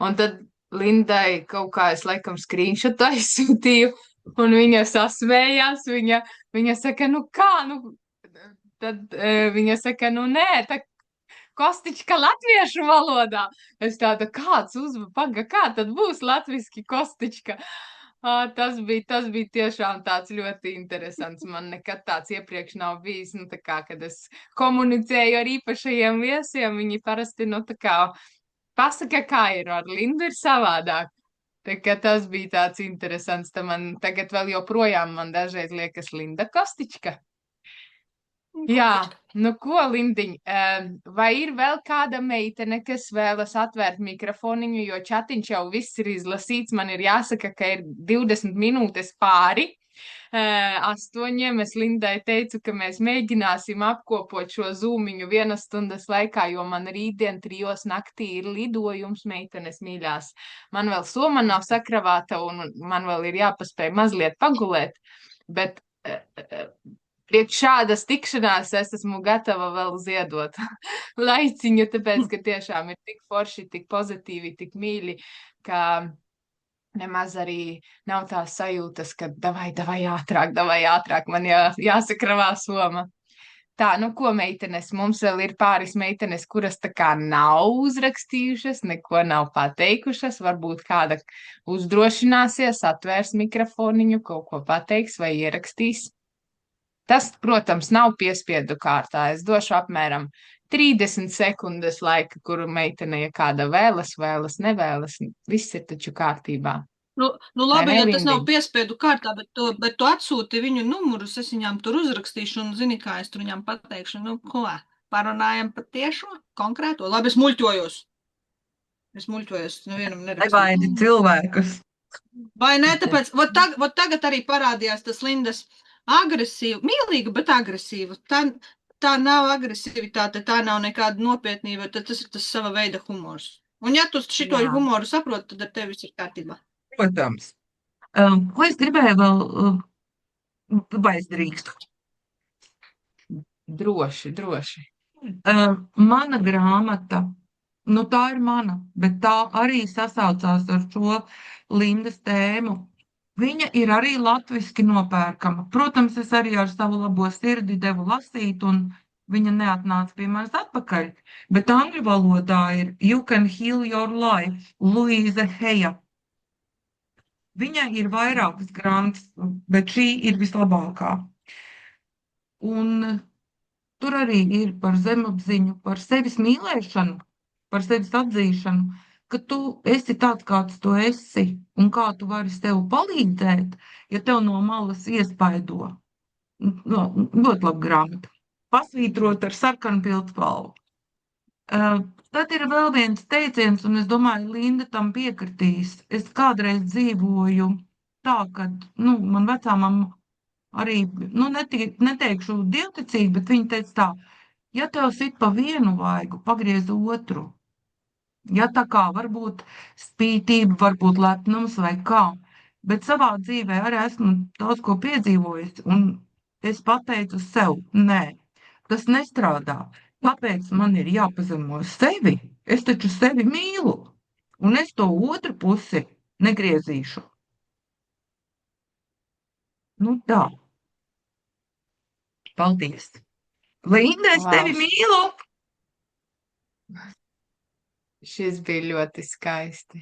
Un tad Lindai kaut kā es laikam screenshot aizsūtīju, un viņa sasmējās, viņa saka, nu kā, nu, tad viņa saka, nu nē, tā Kostička latviešu valodā. Es tāda, kā tad būs latviski Kostička? Tas bija tiešām tāds ļoti interesants. Man nekad tāds iepriekš nav bijis, nu tā kā, kad es komunicēju ar īpašajiem viesiem, viņi parasti, nu tā kā, pasaka, kā ir, ar Lindu ir savādāk. Tā kā tas bija tāds interesants, man tagad vēl joprojām man dažreiz liekas Linda Kostička. Jā, nu ko, Lindiņ, vai ir vēl kāda meitene, kas vēlas atvērt mikrofoniņu, jo čatiņš jau viss ir izlasīts, man ir jāsaka, ka ir 20 minūtes pāri 8. Es Lindai teicu, ka mēs mēģināsim apkopot šo zūmiņu 1 stundas laikā, jo man rītdien 3 naktī ir lidojums, meitenes mīļās. Man vēl soma nav sakravāta un man vēl ir jāpaspēj mazliet pagulēt, bet priekš šādas tikšanās es esmu gatava vēl ziedot laiciņu, tāpēc, ka tiešām ir tik forši, tik pozitīvi, tik mīļi, ka nemaz arī nav tās sajūtas, ka davai ātrāk, man jāsakravā soma. Tā, nu ko, meitenes, mums vēl ir pāris meitenes, kuras tā kā nav uzrakstījušas, neko nav pateikušas, varbūt kāda uzdrošināsies, atvērs mikrofoniņu, kaut ko pateiks vai ierakstīs. Tas, protams, nav piespiedu kārtā. Es došu apmēram 30 sekundes laika, kuru meitene, ja kāda vēlas, nevēlas. Viss ir taču kārtībā. Nu labi, ja tas nav piespiedu kārtā, bet tu atsūti viņu numurus, es viņām tur uzrakstīšu un zini, kā es tur viņām pateikšu. Nu, ko? Parunājam par tiešo, konkrēto? Labi, es muļķojos. Nevienam nerakstīju. Nebaidi cilvēkus. Vai ne, tāpēc, vot tagad arī parādījās tas Lindas agresīva, mīlīga, bet agresīva. Tā nav agresivitāte, tā nav nekāda nopietnība, tad tas ir tas sava veida humors. Un ja tu šito humoru saproti, tad ar tevi viss ir kārtībā. Protams. Ko es gribēju vēl, vai es drīkstu? Droši. Mana grāmata, nu tā ir mana, bet tā arī sasaucās ar šo Lindas tēmu. Viņa ir arī latviski nopērkama. Protams, es arī ar savu labo sirdi devu lasīt, un viņa neatnāca pie manis atpakaļ. Bet angļu valodā ir You Can Heal Your Life, Louise Heja. Viņai ir vairākas grāmatas, bet šī ir vislabākā. Un tur arī ir par zemapziņu, par sevis mīlēšanu, par sevis atzīšanu, ka tu esi tāds, kāds tu esi, un kā tu vari sev palīdzēt, ja tev no malas iespaido. Ļoti laba grāmata. Pasvītrot ar sarkanu pildspalvu. Tad ir vēl viens teiciens, un es domāju, Linda tam piekritīs. Es kādreiz dzīvoju tā, ka, man vecāmam arī, neteikšu dievticīgi, bet viņa teica tā, ja tev sit pa vienu vaigu, pagriez otru. Ja tā kā varbūt spītība, varbūt lepnums vai kā, bet savā dzīvē arī esmu daudz ko piedzīvojis, un es pateicu sev, nē, tas nestrādā. Kāpēc man ir jāpazemo sevi? Es taču sevi mīlu, un es to otru pusi negriezīšu. Nu tā. Paldies. Linda, es tevi mīlu! Šis bija ļoti skaisti.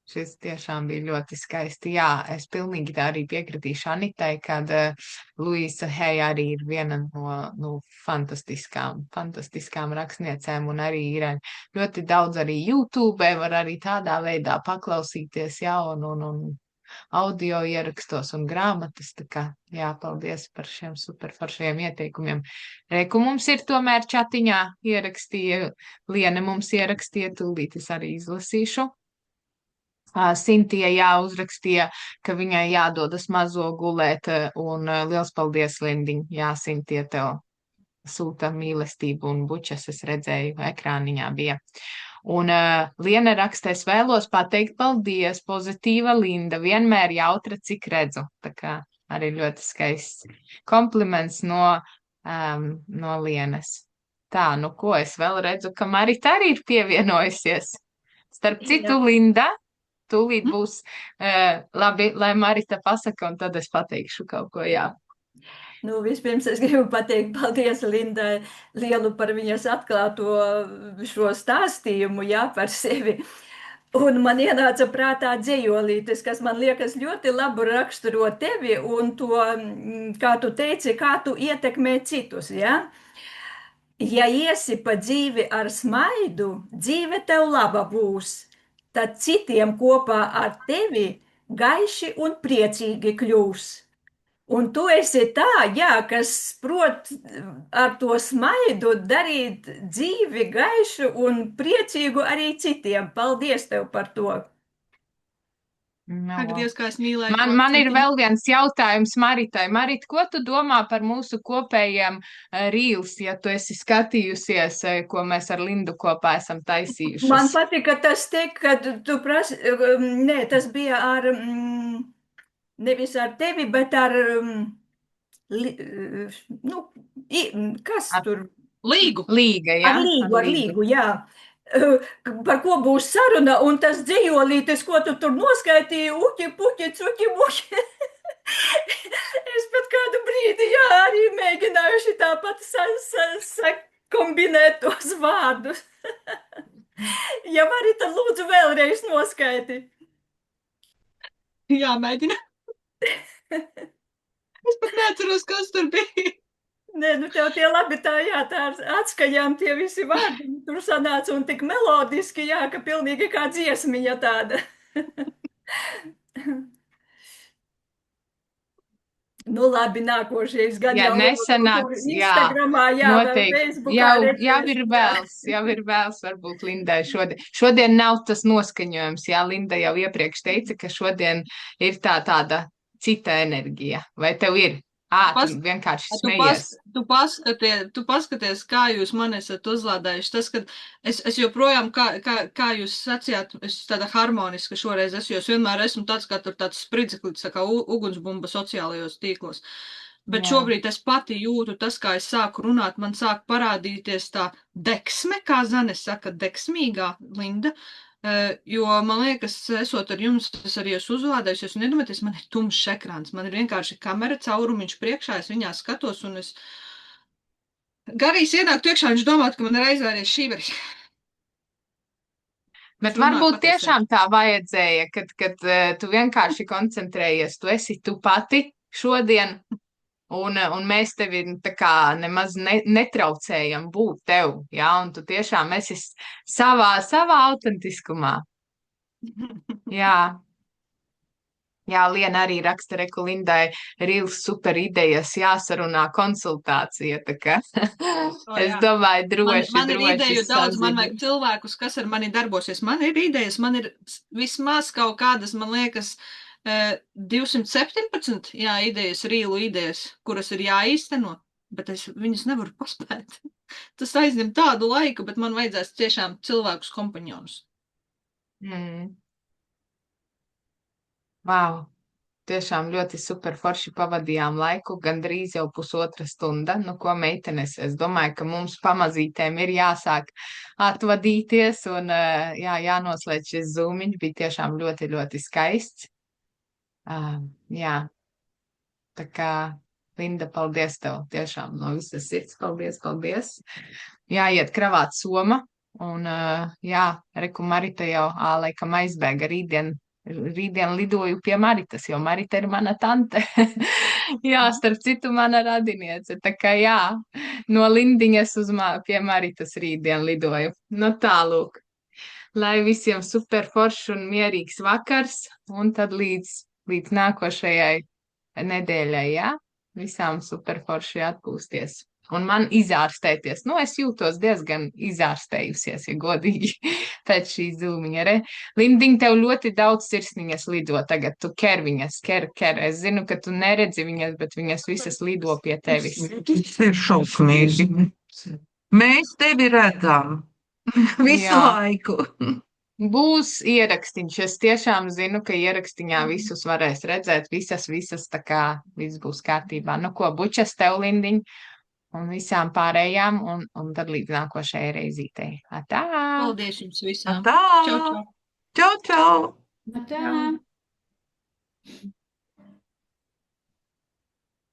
Šis tiešām bija ļoti skaisti. Jā, es pilnīgi tā arī piekritīšu Anitai, kad Luisa Heja arī ir viena no fantastiskām rakstniecēm, un arī ir ļoti daudz arī YouTube, var arī tādā veidā paklausīties, jā, un audio ierakstos un grāmatas. Tā kā, jā, paldies par šiem superforšajiem ieteikumiem. Reku mums ir tomēr čatiņā ierakstīja, Liene mums ierakstīja, tūlīt es arī izlasīšu. Sintija uzrakstīja, ka viņai jādodas mazo gulēt, un liels paldies, Lindiņ. Jā, Sintija, tev sūta mīlestību un bučas, es redzēju, ekrāniņā bija. Un Liena raksta, es vēlos pateikt paldies, pozitīva Linda, vienmēr jautra, cik redzu. Tā kā arī ļoti skaists kompliments no Lienas. Tā, nu ko, es vēl redzu, ka Marita arī ir pievienojusies. Starp citu, Linda, tūlīt būs labi, lai Marita pasaka, un tad es pateikšu kaut ko, jā. Nu, vispirms es gribu pateikt paldies Lindai lielu par viņas atklāto šo stāstījumu, jā, par sevi. Un man ienāca prātā dzejolītes, kas man liekas ļoti labu raksturo tevi un to, kā tu teici, kā tu ietekmē citus, jā. Ja iesi pa dzīvi ar smaidu, dzīve tev laba būs. Tad citiem kopā ar tevi gaiši un priecīgi kļūs. Un tu esi tā, jā, kas prot ar to smaidu darīt dzīvi gaišu un priecīgu arī citiem. Paldies tev par to! Ak, Dievs, kā es mīlēju. Man ir vēl viens jautājums Maritai. Marita, ko tu domā par mūsu kopējiem reels, ja tu esi skatījusies, ko mēs ar Lindu kopā esam taisījušas? Man patika tas te, kad tu prasi, nē, tas bija ar, nevis ar tevi, bet ar, nu, kas tur? Līgu. Līga, jā? Ar līgu, jā. Par ko būs saruna, un tas dzejolītes, ko tu tur noskaitīji, uķi, puķi, cuķi, muķi. Es pat kādu brīdi, jā, arī mēģinājuši tāpat sakombinēt tos vārdus. Ja vari, tad lūdzu vēlreiz noskaiti. Jā, mēģina. Es pat neatceros, kas tur bija. Nē, nu tev tie labi tā, jā, tā atskaņām tie visi vārdi. Tur sanāca un tik melodiski, jā, ka pilnīgi kā dziesmiņa tāda. Nu labi, nākošais gan jā, jau nesanāks, Instagramā, jā, noteikti. Facebookā. Jau ir vēls varbūt Lindai šodien. Šodien nav tas noskaņojums, jā, Linda jau iepriekš teica, ka šodien ir tāda cita enerģija. Vai tev ir? Tu vienkārši smejies. Tu paskaties, kā jūs man esat uzlādējuši. Tas, ka es joprojām, kā jūs sacījāt, es tāda harmoniska šoreiz esmu, jo es vienmēr esmu tāds, kā tur tāds spridzeklis, kā ugunsbumba sociālajos tīklos. Bet šobrīd es pati jūtu tas, kā es sāku runāt, man sāk parādīties tā deksme, kā Zane saka, deksmīgā Linda. Jo man liekas, esot ar jums, es arī esmu uzlādējusies, un iedomājieties, man ir tumšs ekrāns, man ir vienkārši kamera caurumiņš priekšā, es viņā skatos, un es garīs ienāktu iekšā, viņš domātu, ka man ir aizvēries šīveris. Bet varbūt tiešām tā vajadzēja, kad tu vienkārši koncentrējies, tu esi tu pati šodien, un mēs tevi tā kā nemaz netraucējam būt tev, jā, un tu tiešām esi savā autentiskumā. Jā. Jā, Liena arī raksta reku Lindai, Rīls super idejas, jāsarunā konsultācija, tā kā es domāju droši. Man ir ideju daudz, man vajag cilvēkus, kas ar mani darbosies. Man ir idejas, man ir vismaz kaut kādas, man liekas, 217 idejas, Rīlu idejas, kuras ir jāīsteno, bet es viņas nevaru paspēt. Tas aizņem tādu laiku, bet man vajadzēs tiešām cilvēkus kompanionus. Vau, tiešām ļoti super forši pavadījām laiku, gandrīz jau 1,5 stunda. Nu, ko meitenes, es domāju, ka mums pamazītēm ir jāsāk atvadīties un jānoslēdz šis zūmiņš, bija tiešām ļoti, ļoti skaists. Jā, tā kā Linda, paldies tev tiešām no visas sirds, paldies. Jāiet kravāt soma un reku Marita jau laikam aizbēga rītdien lidoju pie Maritas, jo Marita ir mana tante. Jā, starp citu mana radiniece, tā kā no Lindiņas pie Maritas rītdien lidoju. Nu tālūk, lai visiem super foršs un mierīgs vakars un tad līdz līdz nākošajai nedēļai, jā? Visām superforši atpūsties. Un man izārstēties. Nu, es jūtos diezgan izārstējusies, ja godīgi, pēc šī zūmiņa. Lindiņ, tev ļoti daudz sirsniņas lido tagad. Tu ker viņas, ker. Es zinu, ka tu neredzi viņas, bet viņas visas lido pie tevis. Tas ir šausmīgi. Mēs tevi redzam visu Jā. laiku. Būs ierakstīns. Es tiešām zinu, ka ierakstiņā visus varēs redzēt, visas, tā kā viss būs kārtībā. Nu, ko, bučas tev, Lindiņ, un visām pārējām, un tad līdz nākošajai reizītei. Atā! Paldies jums visām! Tā! Čau, čau! Čau, čau! Tā.